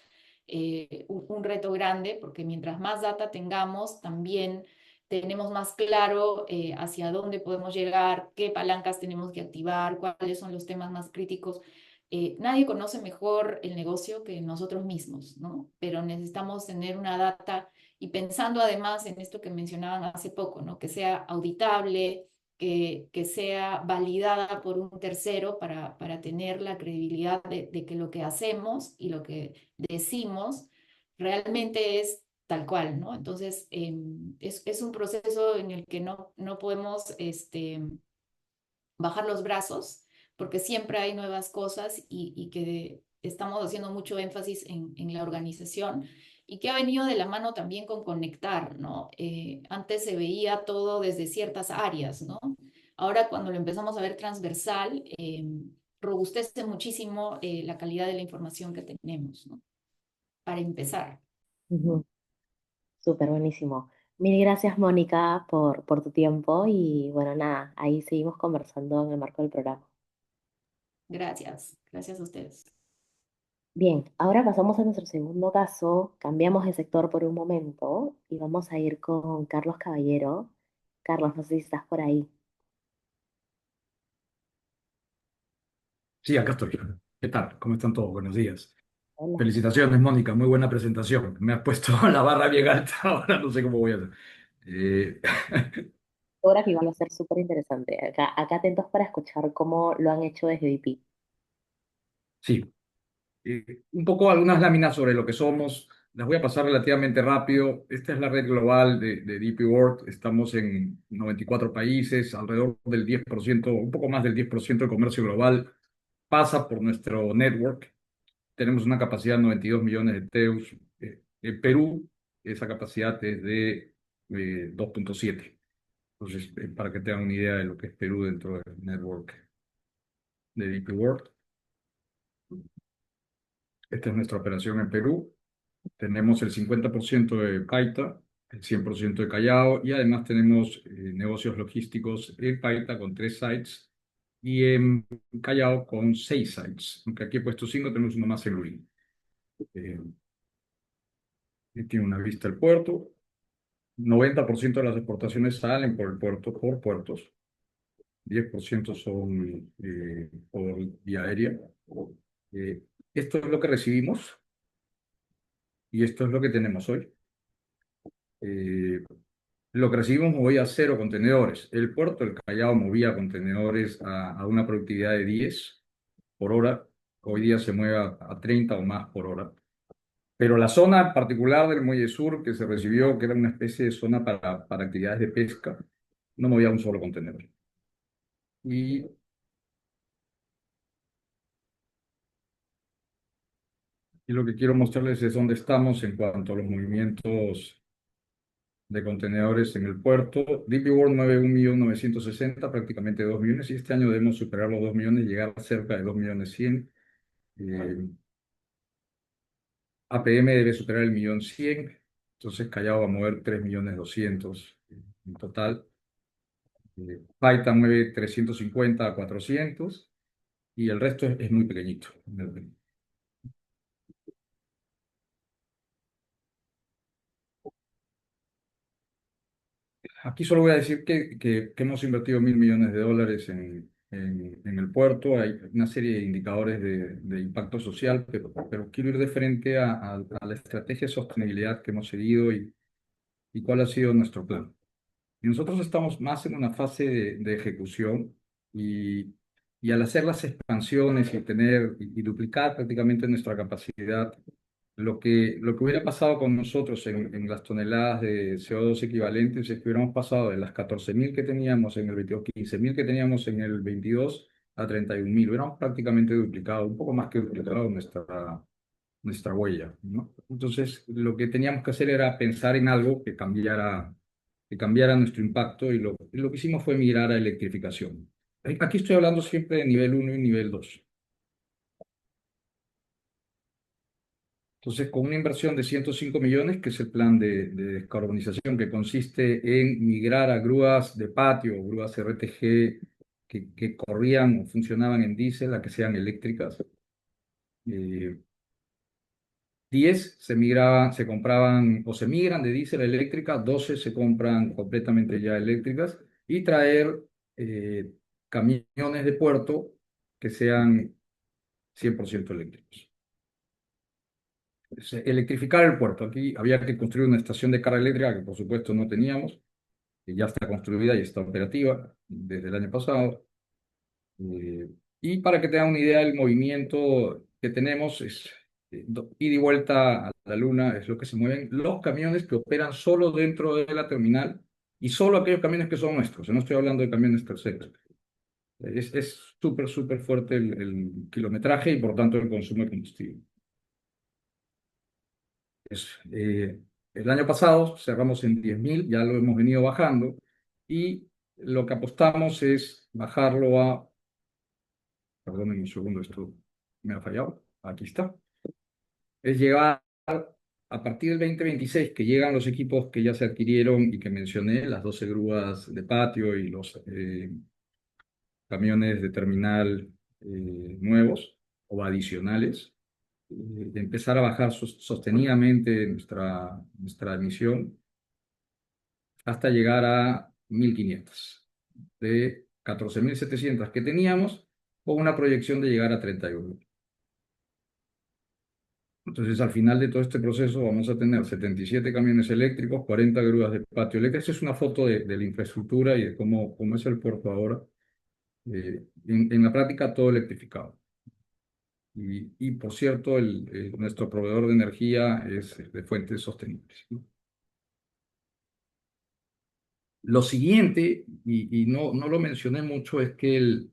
un reto grande, porque mientras más data tengamos, también tenemos más claro hacia dónde podemos llegar, qué palancas tenemos que activar, cuáles son los temas más críticos. Nadie conoce mejor el negocio que nosotros mismos, ¿no? Pero necesitamos tener una data y pensando además en esto que mencionaban hace poco, ¿no? Que sea auditable, que sea validada por un tercero para tener la credibilidad de que lo que hacemos y lo que decimos realmente es tal cual, ¿no? Entonces, es un proceso en el que no podemos bajar los brazos, porque siempre hay nuevas cosas y que estamos haciendo mucho énfasis en la organización y que ha venido de la mano también con conectar, ¿no? Antes se veía todo desde ciertas áreas, ¿no? Ahora cuando lo empezamos a ver transversal, robustece muchísimo la calidad de la información que tenemos, ¿no? Para empezar. Ujú. Súper buenísimo. Mil gracias, Mónica, por tu tiempo y bueno, nada, ahí seguimos conversando en el marco del programa. Gracias, gracias a ustedes. Bien, ahora pasamos a nuestro segundo caso, cambiamos de sector por un momento y vamos a ir con Carlos Caballero. Carlos, no sé si estás por ahí. Sí, acá estoy. ¿Qué tal? ¿Cómo están todos? Buenos días. Hola. Felicitaciones, Mónica. Muy buena presentación. Me has puesto la barra bien alta. Ahora no sé cómo voy a hacer. Eh, Ahora que va a ser súper interesante. Acá atentos para escuchar cómo lo han hecho desde DP. sí, un poco algunas láminas sobre lo que somos. Las voy a pasar relativamente rápido. Esta es la red global de DP World. Estamos en 94 países, alrededor del 10%, un poco más del 10% del comercio global pasa por nuestro network. Tenemos una capacidad de 92 millones de TEUs. En Perú, esa capacidad es de 2,7. Entonces, para que tengan una idea de lo que es Perú dentro del network de DP World. Esta es nuestra operación en Perú. Tenemos el 50% de Paita, el 100% de Callao y además tenemos negocios logísticos en Paita con 3 sites y en Callao con 6 sites. Aunque aquí he puesto 5, tenemos uno más en Lurín. Eh, y tiene una vista al puerto. 90% de las exportaciones salen por el puerto, por puertos. 10% son por vía aérea. Eh, Esto es lo que recibimos y esto es lo que tenemos hoy. Eh, lo que recibimos movía 0 contenedores. El puerto del Callao movía contenedores a una productividad de 10 por hora. Hoy día se mueve a 30 o más por hora. Pero la zona particular del Muelle Sur que se recibió, que era una especie de zona para actividades de pesca, no movía un solo contenedor. Y, y lo que quiero mostrarles es dónde estamos en cuanto a los movimientos de contenedores en el puerto. DP World mueve 1.960.000, prácticamente 2 millones, y este año debemos superar los 2 millones, llegar a cerca de 2.100.000. APM debe superar el 1.100.000, entonces Callao va a mover 3.200.000 en total. Python mueve 350 a 400 y el resto es muy pequeñito. Aquí solo voy a decir que hemos invertido 1.000 millones de dólares en el puerto. Hay una serie de indicadores de impacto social, pero quiero ir de frente a la estrategia de sostenibilidad que hemos seguido y cuál ha sido nuestro plan. Y nosotros estamos más en una fase de ejecución y, y al hacer las expansiones y tener y duplicar prácticamente nuestra capacidad, lo que hubiera pasado con nosotros en las toneladas de CO2 equivalentes es que hubiéramos pasado de las 14.000 que teníamos en el 22, 15.000 que teníamos en el 22 a 31.000. Hubiéramos prácticamente duplicado, un poco más que duplicado nuestra huella, ¿no? Entonces, lo que teníamos que hacer era pensar en algo que cambiara nuestro impacto y lo que hicimos fue migrar a electrificación. Aquí estoy hablando siempre de nivel uno y nivel 2. Entonces, con una inversión de 105 millones, que es el plan de descarbonización, que consiste en migrar a grúas de patio, grúas RTG que corrían o funcionaban en diésel a que sean eléctricas. Eh, 10 se compraban o se migran de diésel a eléctrica, 12 se compran completamente ya eléctricas y traer eh, camiones de puerto que sean 100% eléctricos. Electrificar el puerto. Aquí había que construir una estación de carga eléctrica que por supuesto no teníamos, que ya está construida y está operativa desde el año pasado. Eh, y para que tengan una idea del movimiento que tenemos, es ida y vuelta a la luna, es lo que se mueven los camiones que operan solo dentro de la terminal y solo aquellos camiones que son nuestros. No estoy hablando de camiones terceros. Es súper, súper fuerte el kilometraje y por tanto el consumo de combustible. El año pasado cerramos en 10.000, ya lo hemos venido bajando y lo que apostamos es bajarlo a, perdónenme un segundo, esto me ha fallado, aquí está, es llegar a partir del 2026, que llegan los equipos que ya se adquirieron y que mencioné, las 12 grúas de patio y los camiones de terminal nuevos o adicionales. de empezar a bajar sostenidamente nuestra emisión hasta llegar a 1500, de 14.700 que teníamos, con una proyección de llegar a 31. Entonces, al final de todo este proceso vamos a tener 77 camiones eléctricos, 40 grúas de patio eléctrico. Esta es una foto de la infraestructura y de cómo es el puerto ahora. En la práctica, todo electrificado. Por cierto, nuestro proveedor de energía es de fuentes sostenibles, ¿no? Lo siguiente, y no lo mencioné mucho, es que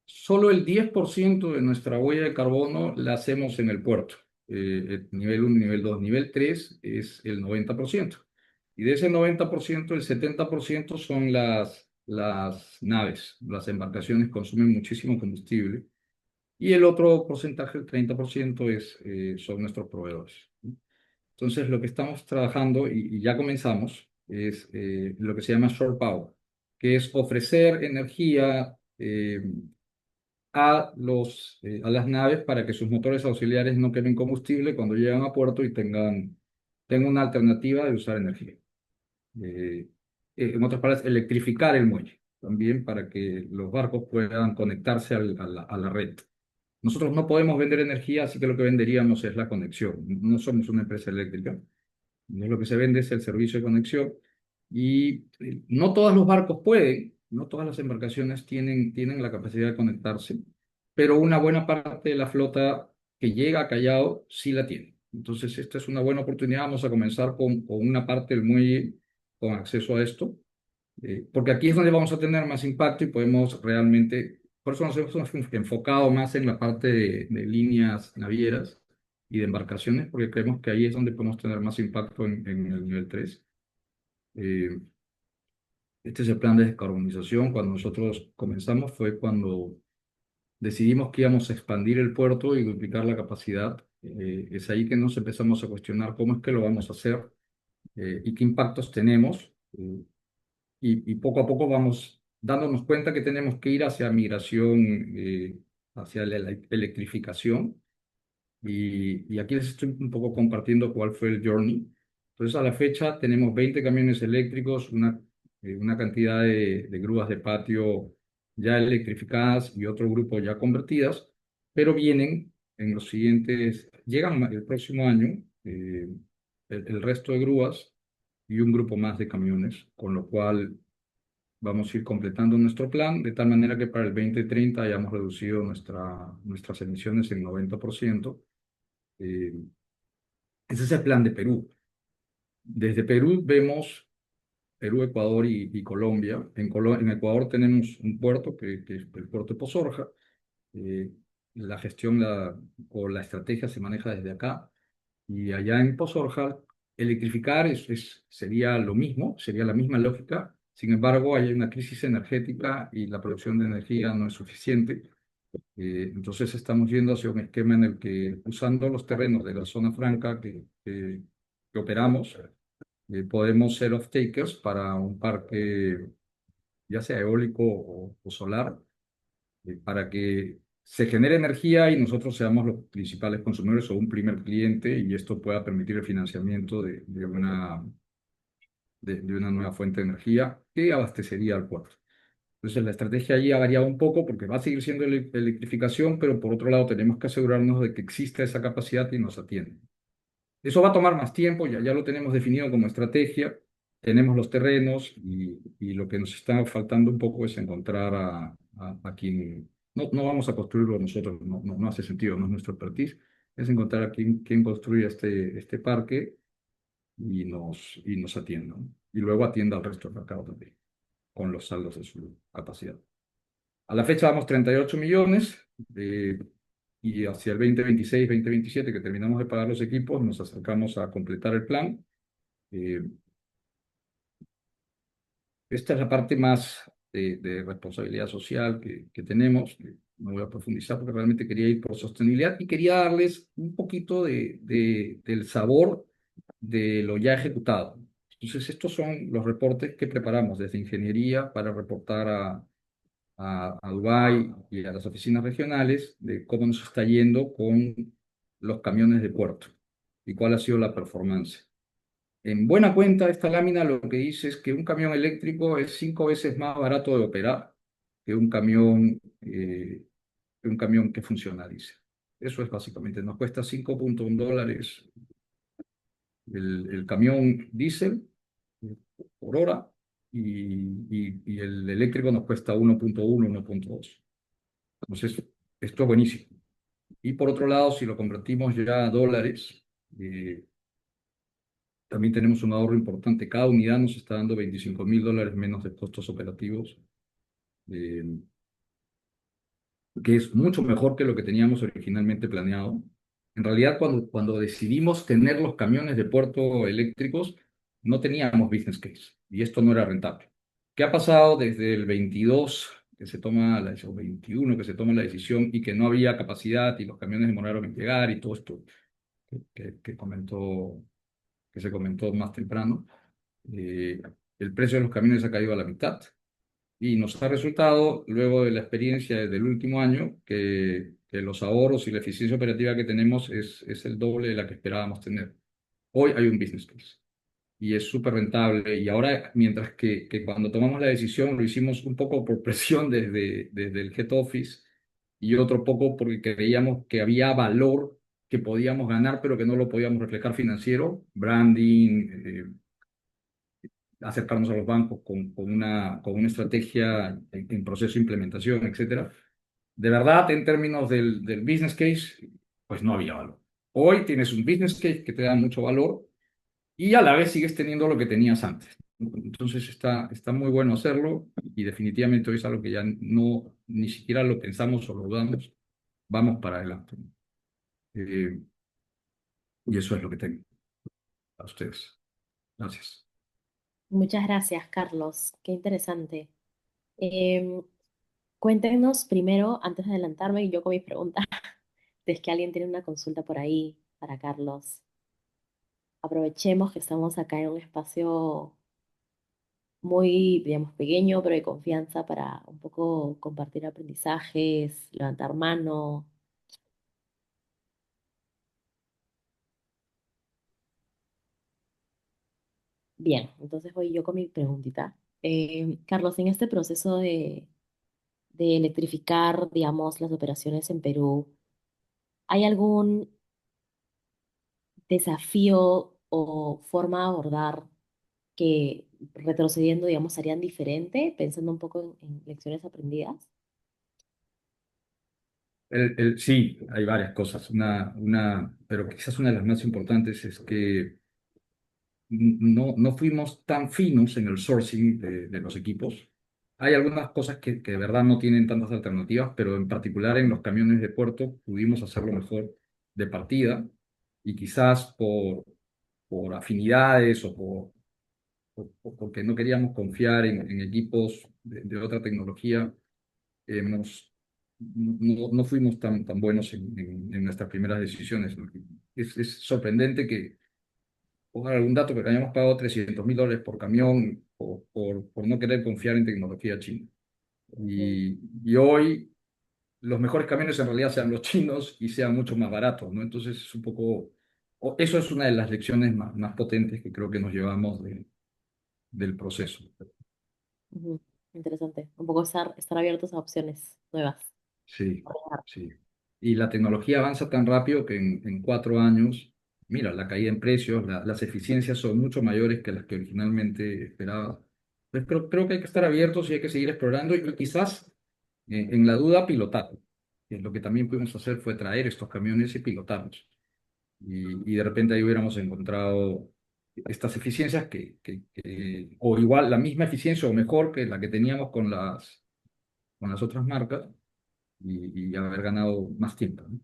solo el 10% de nuestra huella de carbono la hacemos en el puerto. Nivel 1, nivel 2, nivel 3 es el 90%. Y de ese 90%, el 70% son las naves. Las embarcaciones consumen muchísimo combustible. Y el otro porcentaje, el 30%, son nuestros proveedores, ¿no? Entonces, lo que estamos trabajando, y ya comenzamos, es lo que se llama shore power, que es ofrecer energía a las naves para que sus motores auxiliares no quemen combustible cuando llegan a puerto y tengan una alternativa de usar energía. Eh, en otras palabras, electrificar el muelle también para que los barcos puedan conectarse a la red. Nosotros no podemos vender energía, así que lo que venderíamos es la conexión. No somos una empresa eléctrica. Lo que se vende es el servicio de conexión. Y no todos los barcos pueden, no todas las embarcaciones tienen la capacidad de conectarse, pero una buena parte de la flota que llega a Callao sí la tiene. Entonces, esta es una buena oportunidad. Vamos a comenzar con una parte del muelle con acceso a esto, porque aquí es donde vamos a tener más impacto y podemos realmente, por eso nos hemos enfocado más en la parte de líneas navieras y de embarcaciones, porque creemos que ahí es donde podemos tener más impacto en el nivel 3. Eh, este es el plan de descarbonización. Cuando nosotros comenzamos fue cuando decidimos que íbamos a expandir el puerto y duplicar la capacidad. Es ahí que nos empezamos a cuestionar cómo es que lo vamos a hacer, y qué impactos tenemos. Y poco a poco vamos dándonos cuenta que tenemos que ir hacia migración, hacia la electrificación. Y aquí les estoy un poco compartiendo cuál fue el journey. Entonces, a la fecha tenemos 20 camiones eléctricos, una cantidad de grúas de patio ya electrificadas y otro grupo ya convertidas, pero vienen en los siguientes, llegan el próximo año, el resto de grúas y un grupo más de camiones, con lo cual vamos a ir completando nuestro plan de tal manera que para el 2030 hayamos reducido nuestras emisiones en 90%. Eh, Ese es el plan de Perú. Desde Perú vemos Perú, Ecuador y Colombia. En Ecuador tenemos un puerto que es el puerto de Pozorja. Eh, la gestión o la estrategia se maneja desde acá. Y allá en Pozorja, electrificar sería lo mismo, sería la misma lógica. Sin embargo, hay una crisis energética y la producción de energía no es suficiente. Entonces estamos yendo hacia un esquema en el que, usando los terrenos de la zona franca que operamos, podemos ser off-takers para un parque, ya sea eólico o solar, para que se genere energía y nosotros seamos los principales consumidores o un primer cliente, y esto pueda permitir el financiamiento de una nueva fuente de energía que abastecería al puerto. Entonces, la estrategia allí ha variado un poco porque va a seguir siendo electrificación, pero por otro lado tenemos que asegurarnos de que exista esa capacidad y nos atiende. Eso va a tomar más tiempo, ya lo tenemos definido como estrategia, tenemos los terrenos y lo que nos está faltando un poco es encontrar a quien, no vamos a construirlo nosotros, no hace sentido, no es nuestro expertise, es encontrar a quien construya este parque y nos atienda, ¿no? Y luego atienda al resto del mercado también, con los saldos de su capacidad. A la fecha vamos 38 millones, y hacia el 2026, 2027, que terminamos de pagar los equipos, nos acercamos a completar el plan. Eh, Esta es la parte más de responsabilidad social que tenemos. No voy a profundizar porque realmente quería ir por sostenibilidad y quería darles un poquito del sabor de lo ya ejecutado. Entonces, estos son los reportes que preparamos desde ingeniería para reportar a Dubái y a las oficinas regionales de cómo nos está yendo con los camiones de puerto y cuál ha sido la performance. En buena cuenta, esta lámina lo que dice es que un camión eléctrico es 5 veces más barato de operar que un camión que funciona a diésel. Eso es básicamente, nos cuesta $5.1 el camión diésel por hora y el eléctrico nos cuesta 1.1, 1.2. Entonces, esto es buenísimo. Y por otro lado, si lo convertimos ya a dólares, también tenemos un ahorro importante. Cada unidad nos está dando $25.000 menos de costos operativos, eh, que es mucho mejor que lo que teníamos originalmente planeado. En realidad, cuando decidimos tener los camiones de puerto eléctricos, no teníamos business case y esto no era rentable. ¿Qué ha pasado desde el 22 que se toma la decisión, 21 que se toma la decisión y que no había capacidad y los camiones demoraron en llegar y todo esto que se comentó más temprano? eh, el precio de los camiones ha caído a la mitad. Y nos ha resultado, luego de la experiencia del último año, que los ahorros y la eficiencia operativa que tenemos es el doble de la que esperábamos tener. Hoy hay un business case y es súper rentable. Y ahora, mientras que cuando tomamos la decisión lo hicimos un poco por presión desde el head office y otro poco porque creíamos que había valor que podíamos ganar, pero que no lo podíamos reflejar financiero, branding, acercarnos a los bancos con una estrategia en proceso de implementación, etcétera. De verdad, en términos del business case, pues no había valor. Hoy tienes un business case que te da mucho valor y a la vez sigues teniendo lo que tenías antes. Entonces está muy bueno hacerlo y definitivamente hoy es algo que ya no, ni siquiera lo pensamos o lo dudamos. Vamos para adelante. Eh, y eso es lo que tengo a ustedes. Gracias. Muchas gracias, Carlos. Qué interesante. Em, Cuéntenos primero, antes de adelantarme, y yo con mis preguntas, si es que alguien tiene una consulta por ahí para Carlos. Aprovechemos que estamos acá en un espacio muy, digamos, pequeño, pero de confianza para un poco compartir aprendizajes, levantar mano. Bien, entonces voy yo con mi preguntita. Carlos, en este proceso de electrificar, digamos, las operaciones en Perú, ¿hay algún desafío o forma de abordar que retrocediendo, digamos, harían diferente, pensando un poco en lecciones aprendidas? Sí, hay varias cosas. Pero quizás una de las más importantes es que no fuimos tan finos en el sourcing de los equipos. Hay algunas cosas que de verdad no tienen tantas alternativas, pero en particular en los camiones de puerto pudimos hacerlo mejor de partida y quizás por afinidades o porque no queríamos confiar en equipos de otra tecnología, no fuimos tan buenos en nuestras primeras decisiones, ¿no? Es sorprendente que, pongan algún dato, que hayamos pagado $300.000 por camión por no querer confiar en tecnología china. Mm, Y hoy los mejores camiones en realidad sean los chinos y sean mucho más baratos, ¿no? Entonces es un poco, eso es una de las lecciones más potentes que creo que nos llevamos del proceso. ujú. Interesante. Un poco estar abiertos a opciones nuevas. Sí, sí. Y la tecnología avanza tan rápido que en 4 años, mira, la caída en precios, las eficiencias son mucho mayores que las que originalmente esperaba. Pues creo que hay que estar abiertos y hay que seguir explorando y quizás en la duda pilotar. Lo que también pudimos hacer fue traer estos camiones y pilotarlos. Y de repente ahí hubiéramos encontrado estas eficiencias o igual la misma eficiencia o mejor que la que teníamos con las otras marcas y haber ganado más tiempo, ¿no?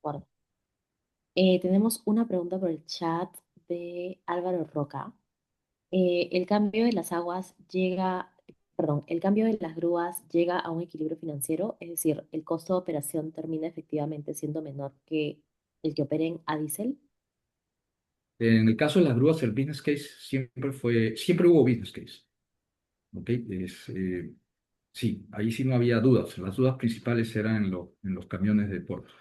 Bueno, tenemos una pregunta por el chat de Álvaro Roca. El cambio de las aguas llega, perdón, el cambio de las grúas llega a un equilibrio financiero, es decir, el costo de operación termina efectivamente siendo menor que el que operen a diésel. En el caso de las grúas, el business case siempre hubo business case, ¿ok? Sí, ahí sí no había dudas. Las dudas principales eran en los camiones de puerto.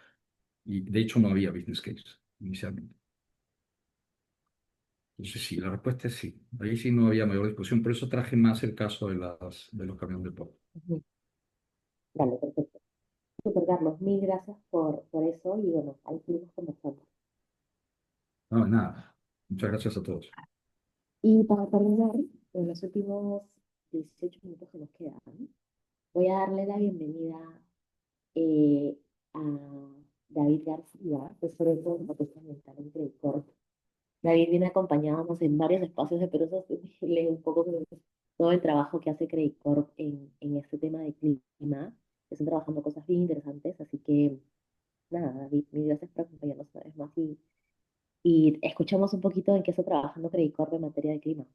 Y de hecho no había business case inicialmente. Entonces sí, la respuesta es sí. Ahí sí no había mayor discusión, por eso traje más el caso de los camiones de porte. Ujú. Vale, perfecto. Super Carlos, mil gracias por eso y bueno, ahí seguimos conversando. No, nada. Muchas gracias a todos. Y para terminar, en los últimos 18 minutos que nos quedan, voy a darle la bienvenida eh, a David García, profesor de Competencia Ambiental en Credicorp. David viene acompañábamos en varios espacios de Perú Sostenible, un poco de todo el trabajo que hace Credicorp en este tema de clima. Están trabajando cosas bien interesantes, así que nada, David, mil gracias por acompañarnos una vez más y escuchamos un poquito en qué está trabajando Credicorp en materia de clima.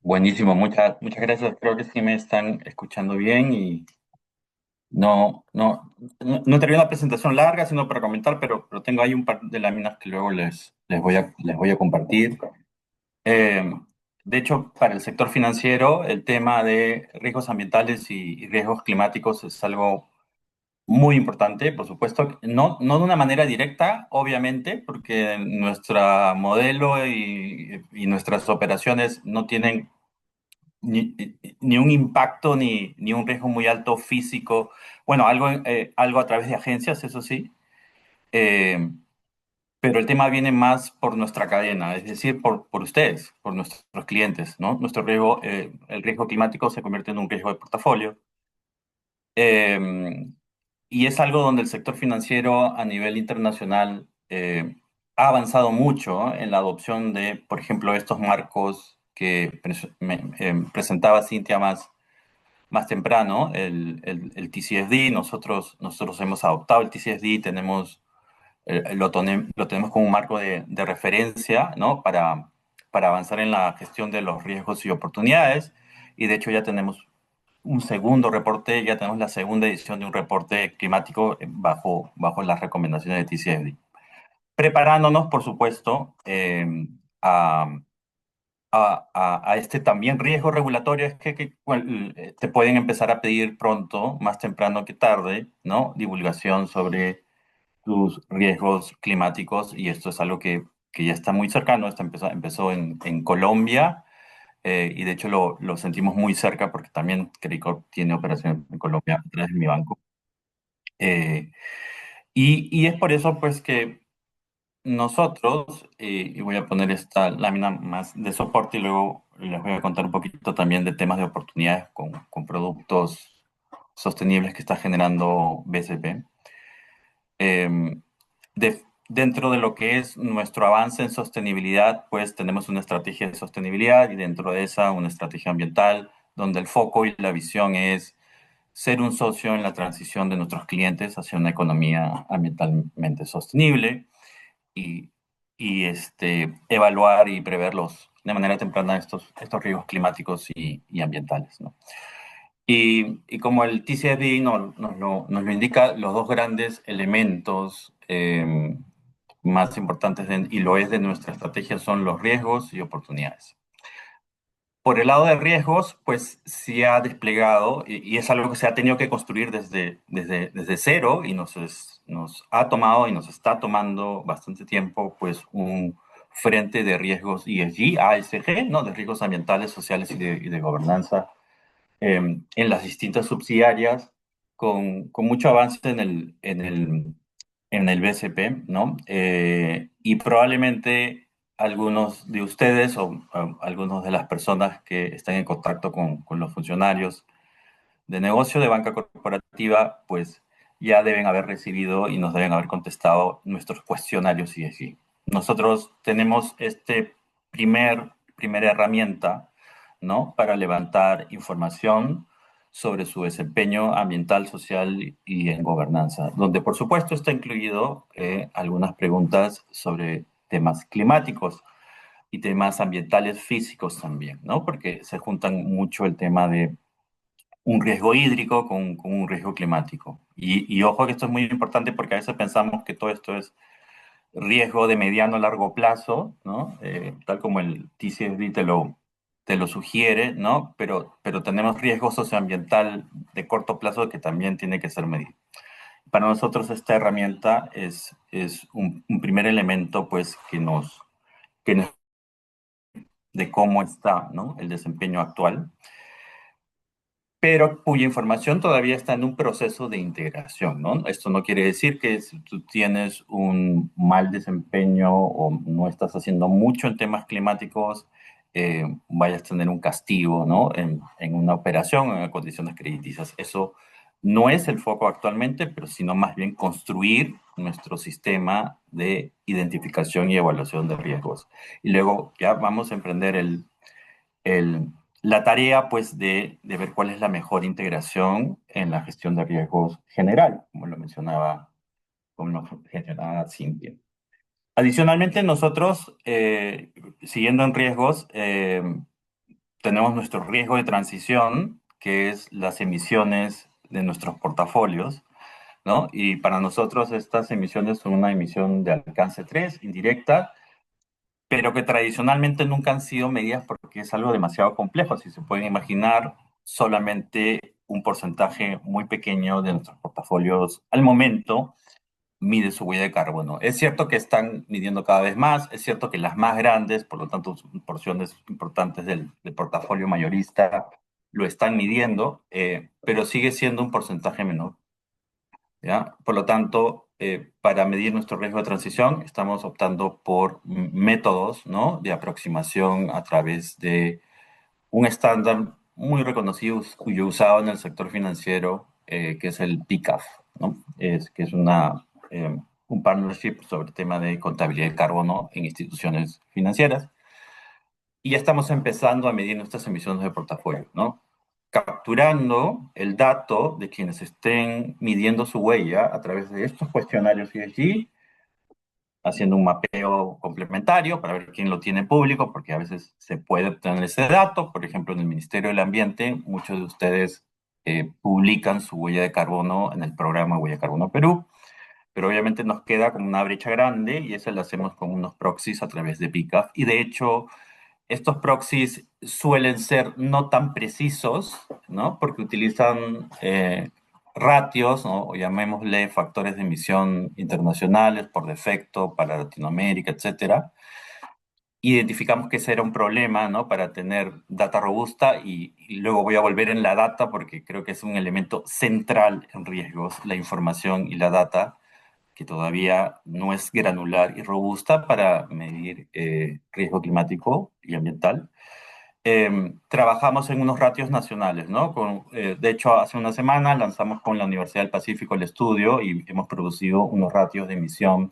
Buenísimo, muchas gracias. Creo que sí me están escuchando bien y no tenía una presentación larga, sino para comentar, pero tengo ahí un par de láminas que luego les voy a compartir. Eh, de hecho, para el sector financiero, el tema de riesgos ambientales y riesgos climáticos es algo muy importante, por supuesto, no de una manera directa, obviamente, porque nuestro modelo y nuestras operaciones no tienen ni, ni un impacto ni un riesgo muy alto físico. Bueno, algo a través de agencias, eso sí, eh, pero el tema viene más por nuestra cadena, es decir, por ustedes, por nuestros clientes, ¿no? Nuestro riesgo, el riesgo climático se convierte en un riesgo de portafolio. Eh, y es algo donde el sector financiero a nivel internacional ha avanzado mucho en la adopción de, por ejemplo, estos marcos que presentaba Cintia más temprano, el TCFD. Nosotros hemos adoptado el TCFD, lo tenemos como un marco de referencia, ¿no? Para avanzar en la gestión de los riesgos y oportunidades. Y de hecho ya tenemos un segundo reporte, ya tenemos la segunda edición de un reporte climático bajo las recomendaciones de TCFD. Preparándonos, por supuesto, a, a este también riesgo regulatorio es que te pueden empezar a pedir pronto, más temprano que tarde, ¿no? Divulgación sobre tus riesgos climáticos y esto es algo que ya está muy cercano. Esto empezó en Colombia y de hecho lo sentimos muy cerca porque también Credicorp tiene operaciones en Colombia a través de mi banco. Eh, y es por eso pues que nosotros, y voy a poner esta lámina más de soporte y luego les voy a contar un poquito también de temas de oportunidades con productos sostenibles que está generando BCP. Eh, Dentro de lo que es nuestro avance en sostenibilidad, pues tenemos una estrategia de sostenibilidad y dentro de esa una estrategia ambiental, donde el foco y la visión es ser un socio en la transición de nuestros clientes hacia una economía ambientalmente sostenible y, evaluar y preverlos de manera temprana estos riesgos climáticos y ambientales, ¿no? Y como el TCFD nos lo indica, los dos grandes elementos más importantes y lo es de nuestra estrategia son los riesgos y oportunidades. Por el lado de riesgos, pues sí ha desplegado y es algo que se ha tenido que construir desde cero y nos ha tomado y nos está tomando bastante tiempo, pues un frente de riesgos ESG, ASG, ¿no? De riesgos ambientales, sociales y de gobernanza en las distintas subsidiarias, con mucho avance en el BCP, ¿no? Y probablemente algunos de ustedes o algunos de las personas que están en contacto con los funcionarios de negocio de banca corporativa, pues ya deben haber recibido y nos deben haber contestado nuestros cuestionarios ESG. Nosotros tenemos primera herramienta, ¿no? Para levantar información sobre su desempeño ambiental, social y en gobernanza, donde por supuesto está incluido algunas preguntas sobre temas climáticos y temas ambientales físicos también, ¿no? Porque se juntan mucho el tema de un riesgo hídrico con un riesgo climático. Y ojo que esto es muy importante porque a veces pensamos que todo esto es riesgo de mediano a largo plazo, ¿no? Tal como el TCFD te lo sugiere, ¿no? Pero tenemos riesgo socioambiental de corto plazo que también tiene que ser medido. para nosotros esta herramienta es un primer elemento, pues, que nos de cómo está, ¿no?, el desempeño actual, pero cuya información todavía está en un proceso de integración, ¿no? Esto no quiere decir que si tú tienes un mal desempeño o no estás haciendo mucho en temas climáticos, vayas a tener un castigo, ¿no?, en una operación, en condiciones crediticias. Eso no es el foco actualmente, pero sino más bien construir nuestro sistema de identificación y evaluación de riesgos. Y luego ya vamos a emprender el, la tarea, pues, de ver cuál es la mejor integración en la gestión de riesgos general, como lo mencionaba Cintia. Adicionalmente, nosotros, siguiendo en riesgos, tenemos nuestro riesgo de transición, que es las emisiones de nuestros portafolios, ¿no? Y para nosotros estas emisiones son una emisión de alcance 3, indirecta, pero que tradicionalmente nunca han sido medidas porque es algo demasiado complejo. Si se pueden imaginar, solamente un porcentaje muy pequeño de nuestros portafolios al momento mide su huella de carbono. Es cierto que están midiendo cada vez más, es cierto que las más grandes, por lo tanto porciones importantes del portafolio mayorista, lo están midiendo, pero sigue siendo un porcentaje menor. ¿Ya? Por lo tanto, para medir nuestro riesgo de transición, estamos optando por métodos, ¿no?, de aproximación a través de un estándar muy reconocido y usado en el sector financiero, que es el PICAF, ¿no? Que es un partnership sobre el tema de contabilidad de carbono en instituciones financieras. Y ya estamos empezando a medir nuestras emisiones de portafolio, ¿no?, capturando el dato de quienes estén midiendo su huella a través de estos cuestionarios ESG, haciendo un mapeo complementario para ver quién lo tiene público, porque a veces se puede obtener ese dato. Por ejemplo, en el Ministerio del Ambiente, muchos de ustedes publican su huella de carbono en el programa Huella de Carbono Perú, pero obviamente nos queda como una brecha grande y eso lo hacemos con unos proxies a través de PICAF. Y de hecho, estos proxies suelen ser no tan precisos, ¿no?, porque utilizan ratios, ¿no?, o llamémosle factores de emisión internacionales por defecto para Latinoamérica, etcétera. Identificamos que ese era un problema, ¿no?, para tener data robusta y luego voy a volver en la data porque creo que es un elemento central en riesgos, la información y la data, que todavía no es granular y robusta para medir riesgo climático y ambiental. Trabajamos en unos ratios nacionales, ¿no? De hecho, hace una semana lanzamos con la Universidad del Pacífico el estudio y hemos producido unos ratios de emisión.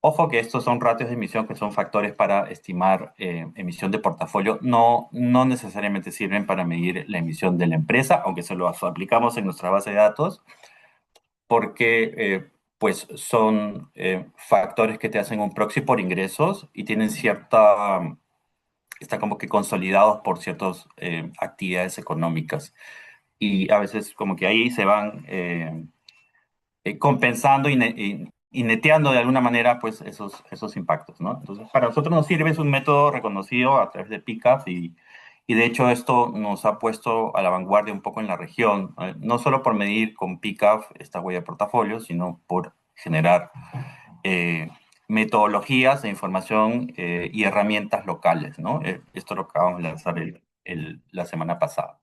Ojo que estos son ratios de emisión que son factores para estimar emisión de portafolio. No necesariamente sirven para medir la emisión de la empresa, aunque se lo aplicamos en nuestra base de datos, porque pues son factores que te hacen un proxy por ingresos y tienen están como que consolidados por ciertas actividades económicas. Y a veces como que ahí se van compensando y neteando de alguna manera pues esos impactos, ¿no? Entonces, para nosotros nos sirve, es un método reconocido a través de PICAF y de hecho esto nos ha puesto a la vanguardia un poco en la región, no solo por medir con PICAF esta huella de portafolio, sino por generar metodologías de información y herramientas locales, ¿no? Esto lo acabamos de lanzar la semana pasada.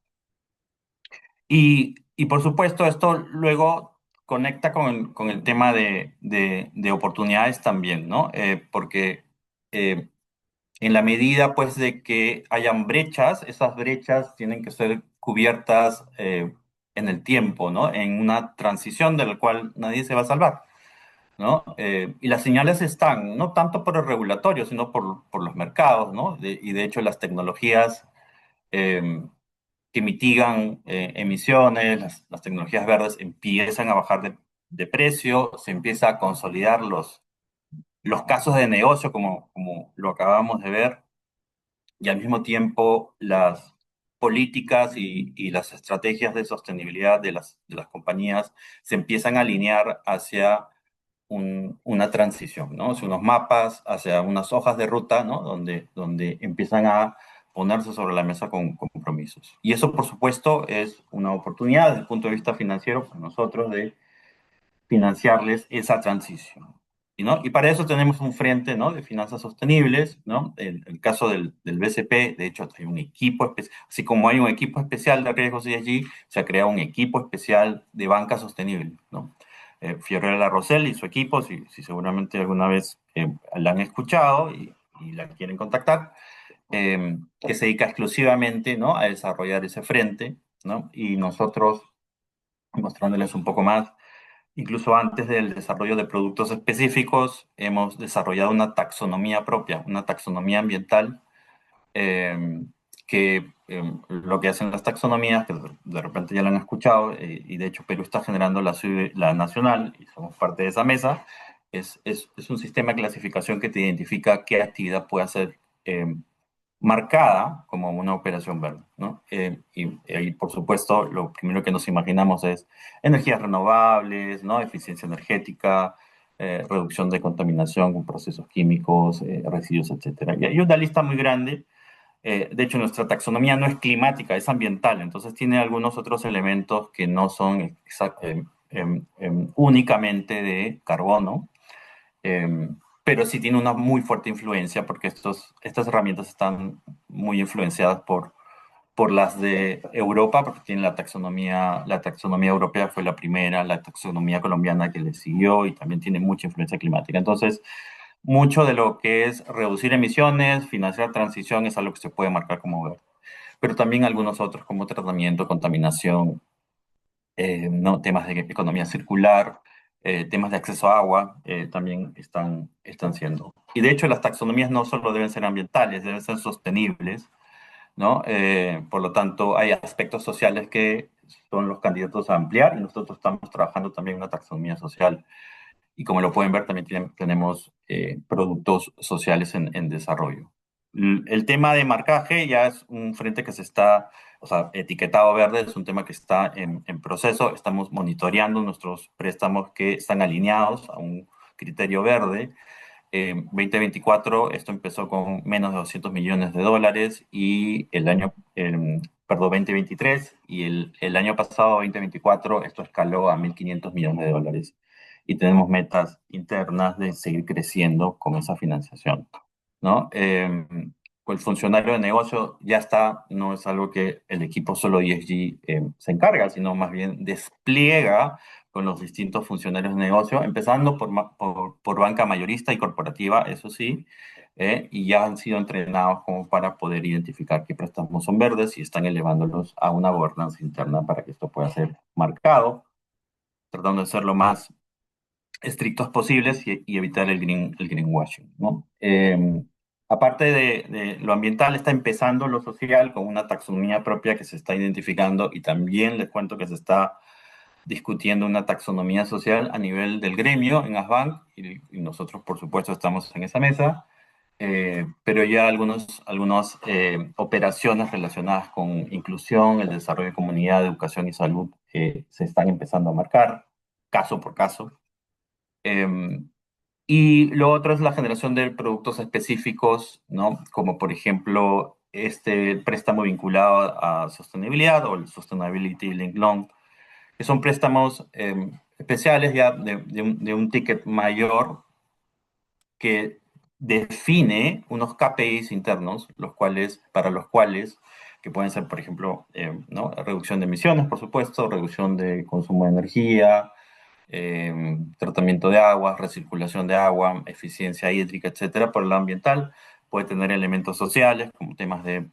Y por supuesto, esto luego conecta con el tema de oportunidades también, ¿no? Porque en la medida, pues, de que hayan brechas, esas brechas tienen que ser cubiertas en el tiempo, ¿no? En una transición de la cual nadie se va a salvar, ¿no? Y las señales están, no tanto por el regulatorio, sino por los mercados, ¿no? Y de hecho las tecnologías eh, que mitigan emisiones, las tecnologías verdes empiezan a bajar de precio, se empieza a consolidar los casos de negocio como lo acabamos de ver, y al mismo tiempo las políticas y las estrategias de sostenibilidad de las compañías se empiezan a alinear hacia una transición, ¿no? Hacia unos mapas, hacia unas hojas de ruta, ¿no? Donde empiezan a ponerse sobre la mesa con compromisos. Y eso, por supuesto, es una oportunidad desde el punto de vista financiero para nosotros de financiarles esa transición. ¿No? Y para eso tenemos un frente, ¿no?, de finanzas sostenibles, ¿no? El caso del BCP, de hecho, hay un equipo especial, así como hay un equipo especial de riesgos ESG, se ha creado un equipo especial de banca sostenible, ¿no? Fiorella Rosell y su equipo, si seguramente alguna vez la han escuchado y la quieren contactar, que se dedica exclusivamente, ¿no?, a desarrollar ese frente, ¿no? Y nosotros, mostrándoles un poco más, incluso antes del desarrollo de productos específicos, hemos desarrollado una taxonomía propia, una taxonomía ambiental, eh, que lo que hacen las taxonomías, que de repente ya lo han escuchado, y de hecho Perú está generando la nacional, y somos parte de esa mesa, es un sistema de clasificación que te identifica qué actividad puede ser marcada como una operación verde, ¿no? Y por supuesto, lo primero que nos imaginamos es energías renovables, ¿no?, eficiencia energética, reducción de contaminación con procesos químicos, residuos, etcétera. Y hay una lista muy grande. De hecho, nuestra taxonomía no es climática, es ambiental, entonces tiene algunos otros elementos que no son únicamente de carbono, eh, pero sí tiene una muy fuerte influencia porque estas herramientas están muy influenciadas por las de Europa, porque tienen la taxonomía europea fue la primera, la taxonomía colombiana que le siguió y también tiene mucha influencia climática. Entonces, mucho de lo que es reducir emisiones, financiar transición, es algo que se puede marcar como verde. Pero también algunos otros como tratamiento, contaminación, ¿no?, temas de economía circular, temas de acceso a agua, también están siendo. Y de hecho las taxonomías no solo deben ser ambientales, deben ser sostenibles, ¿no? Por lo tanto, hay aspectos sociales que son los candidatos a ampliar y nosotros estamos trabajando también en una taxonomía social. Y como lo pueden ver, también tenemos productos sociales en desarrollo. El tema de marcaje ya es un frente que se está, o sea, etiquetado verde, es un tema que está en proceso. Estamos monitoreando nuestros préstamos que están alineados a un criterio verde. 2024, esto empezó con menos de 200 millones de dólares y perdón, 2023 y el año pasado, 2024, esto escaló a 1.500 millones de dólares y tenemos metas internas de seguir creciendo con esa financiación, ¿no? El funcionario de negocio ya está, no es algo que el equipo solo ESG se encarga, sino más bien despliega con los distintos funcionarios de negocio, empezando por banca mayorista y corporativa, eso sí, y ya han sido entrenados como para poder identificar qué préstamos son verdes y están elevándolos a una gobernanza interna para que esto pueda ser marcado, tratando de ser lo más estrictos posibles y evitar el greenwashing, ¿no? Aparte de lo ambiental, está empezando lo social con una taxonomía propia que se está identificando y también les cuento que se está discutiendo una taxonomía social a nivel del gremio en ASBank y nosotros, por supuesto, estamos en esa mesa, pero ya algunas operaciones relacionadas con inclusión, el desarrollo de comunidad, educación y salud se están empezando a marcar caso por caso. Y lo otro es la generación de productos específicos, ¿no? Como por ejemplo este préstamo vinculado a sostenibilidad o el Sustainability Linked Loan, que son préstamos especiales ya de un ticket mayor que define unos KPIs internos, para los cuales, que pueden ser, por ejemplo, ¿no?, reducción de emisiones, por supuesto, reducción de consumo de energía, tratamiento de agua, recirculación de agua, eficiencia hídrica, etcétera. Por lo ambiental puede tener elementos sociales como temas de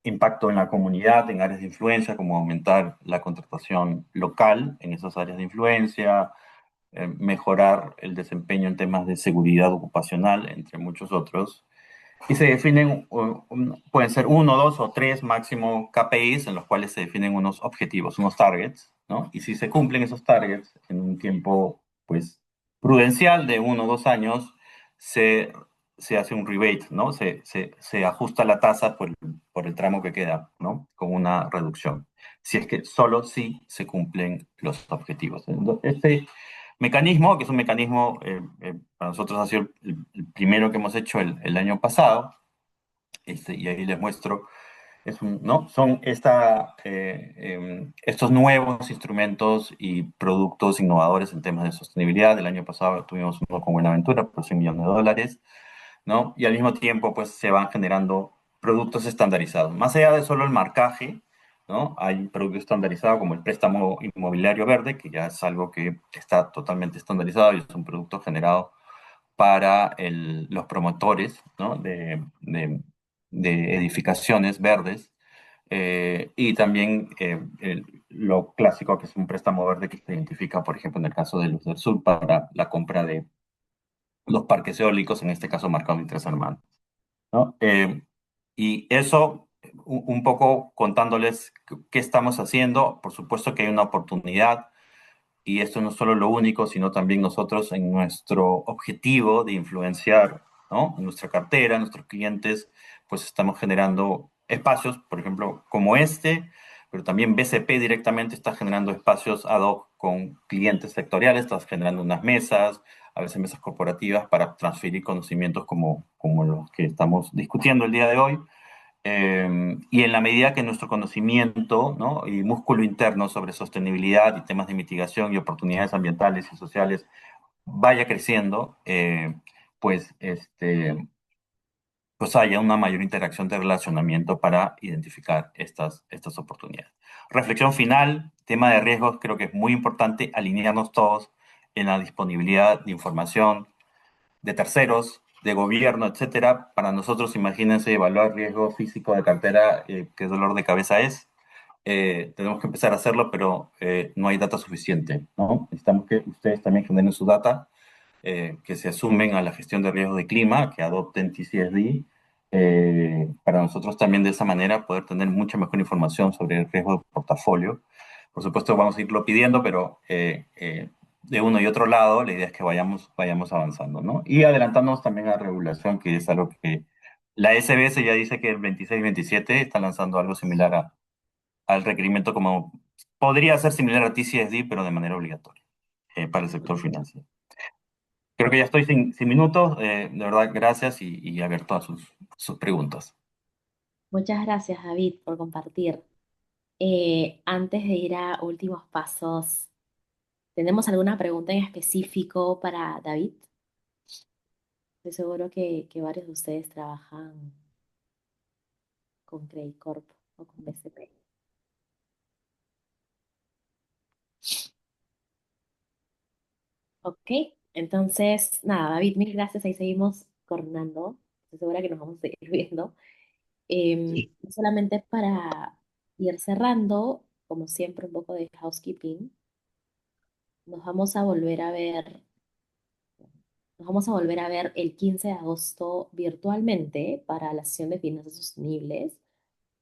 impacto en la comunidad, en áreas de influencia, como aumentar la contratación local en esas áreas de influencia, mejorar el desempeño en temas de seguridad ocupacional, entre muchos otros. Y se definen, pueden ser uno, dos o tres máximo KPIs en los cuales se definen unos objetivos, unos targets, ¿no? Y si se cumplen esos targets en un tiempo, pues, prudencial de 1 o 2 años, se hace un rebate, ¿no? Se ajusta la tasa por el tramo que queda, ¿no? Con una reducción. Si es que solo si se cumplen los objetivos. Este mecanismo, que es un mecanismo, para nosotros ha sido el primero que hemos hecho el año pasado, y ahí les muestro, ¿no? Son estos nuevos instrumentos y productos innovadores en temas de sostenibilidad. El año pasado tuvimos uno con Buenaventura por $100 millones, ¿no? Y al mismo tiempo, pues se van generando productos estandarizados. Más allá de solo el marcaje, ¿no? Hay productos estandarizados como el préstamo inmobiliario verde, que ya es algo que está totalmente estandarizado y es un producto generado para los promotores, ¿no? de edificaciones verdes. Y también lo clásico que es un préstamo verde que se identifica, por ejemplo, en el caso de Luz del Sur, para la compra de los parques eólicos, en este caso marcado en Tres Hermanos, ¿no? Y eso, un poco contándoles qué estamos haciendo. Por supuesto que hay una oportunidad, y esto no es solo lo único, sino también nosotros en nuestro objetivo de influenciar, ¿no? En nuestra cartera, nuestros clientes, pues estamos generando espacios, por ejemplo, como este, pero también BCP directamente está generando espacios ad hoc con clientes sectoriales, está generando unas mesas, a veces mesas corporativas para transferir conocimientos como los que estamos discutiendo el día de hoy. Y en la medida que nuestro conocimiento, ¿no? y músculo interno sobre sostenibilidad y temas de mitigación y oportunidades ambientales y sociales vaya creciendo, pues, pues haya una mayor interacción de relacionamiento para identificar estas oportunidades. Reflexión final, tema de riesgos, creo que es muy importante alinearnos todos en la disponibilidad de información de terceros, de gobierno, etcétera. Para nosotros, imagínense, evaluar riesgo físico de cartera, qué dolor de cabeza es. Tenemos que empezar a hacerlo, pero no hay data suficiente, ¿no? Necesitamos que ustedes también generen su data, que se asumen a la gestión de riesgos de clima, que adopten TCFD, para nosotros también de esa manera poder tener mucha mejor información sobre el riesgo de portafolio. Por supuesto, vamos a irlo pidiendo, pero de uno y otro lado, la idea es que vayamos avanzando, ¿no? Y adelantándonos también a regulación, que es algo que la SBS ya dice que el 26-27 está lanzando algo similar al requerimiento, como podría ser similar a TCSD, pero de manera obligatoria para el sector financiero. Creo que ya estoy sin minutos. De verdad, gracias y abierto a sus preguntas. Muchas gracias, David, por compartir. Antes de ir a últimos pasos, ¿tenemos alguna pregunta en específico para David? Estoy seguro que varios de ustedes trabajan con Credit Corp o con BCP. Ok, entonces, nada, David, mil gracias. Ahí seguimos coordinando. Estoy segura que nos vamos a seguir viendo. Sí. Solamente para ir cerrando, como siempre, un poco de housekeeping. Nos vamos a volver a ver, nos vamos a volver a ver el 15 de agosto virtualmente para la sesión de finanzas sostenibles.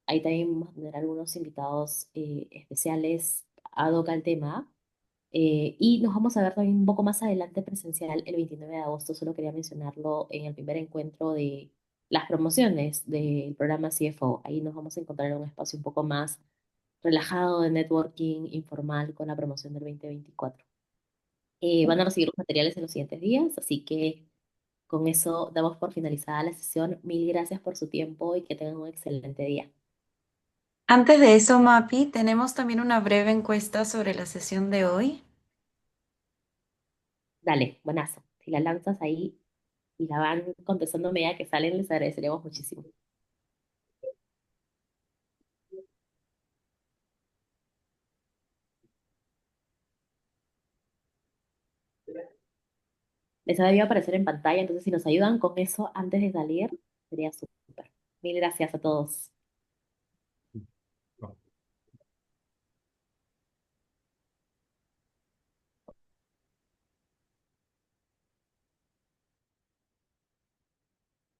Ahí también vamos a tener algunos invitados especiales ad hoc al tema. Y nos vamos a ver también un poco más adelante presencial el 29 de agosto. Solo quería mencionarlo en el primer encuentro de las promociones del programa CFO. Ahí nos vamos a encontrar en un espacio un poco más relajado de networking informal con la promoción del 2024. Van a recibir los materiales en los siguientes días, así que con eso damos por finalizada la sesión. Mil gracias por su tiempo y que tengan un excelente día. Antes de eso, Mapi, tenemos también una breve encuesta sobre la sesión de hoy. Dale, buenazo. Si la lanzas ahí y la van contestando a medida que salen, les agradeceríamos muchísimo. Les ha debido aparecer en pantalla, entonces si nos ayudan con eso antes de salir, sería súper. Mil gracias a todos.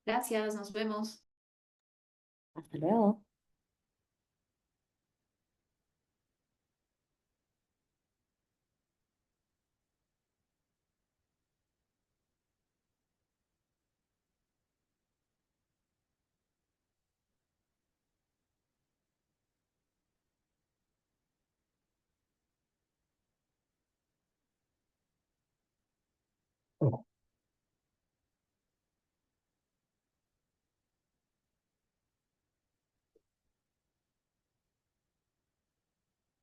Gracias, nos vemos. Hasta luego.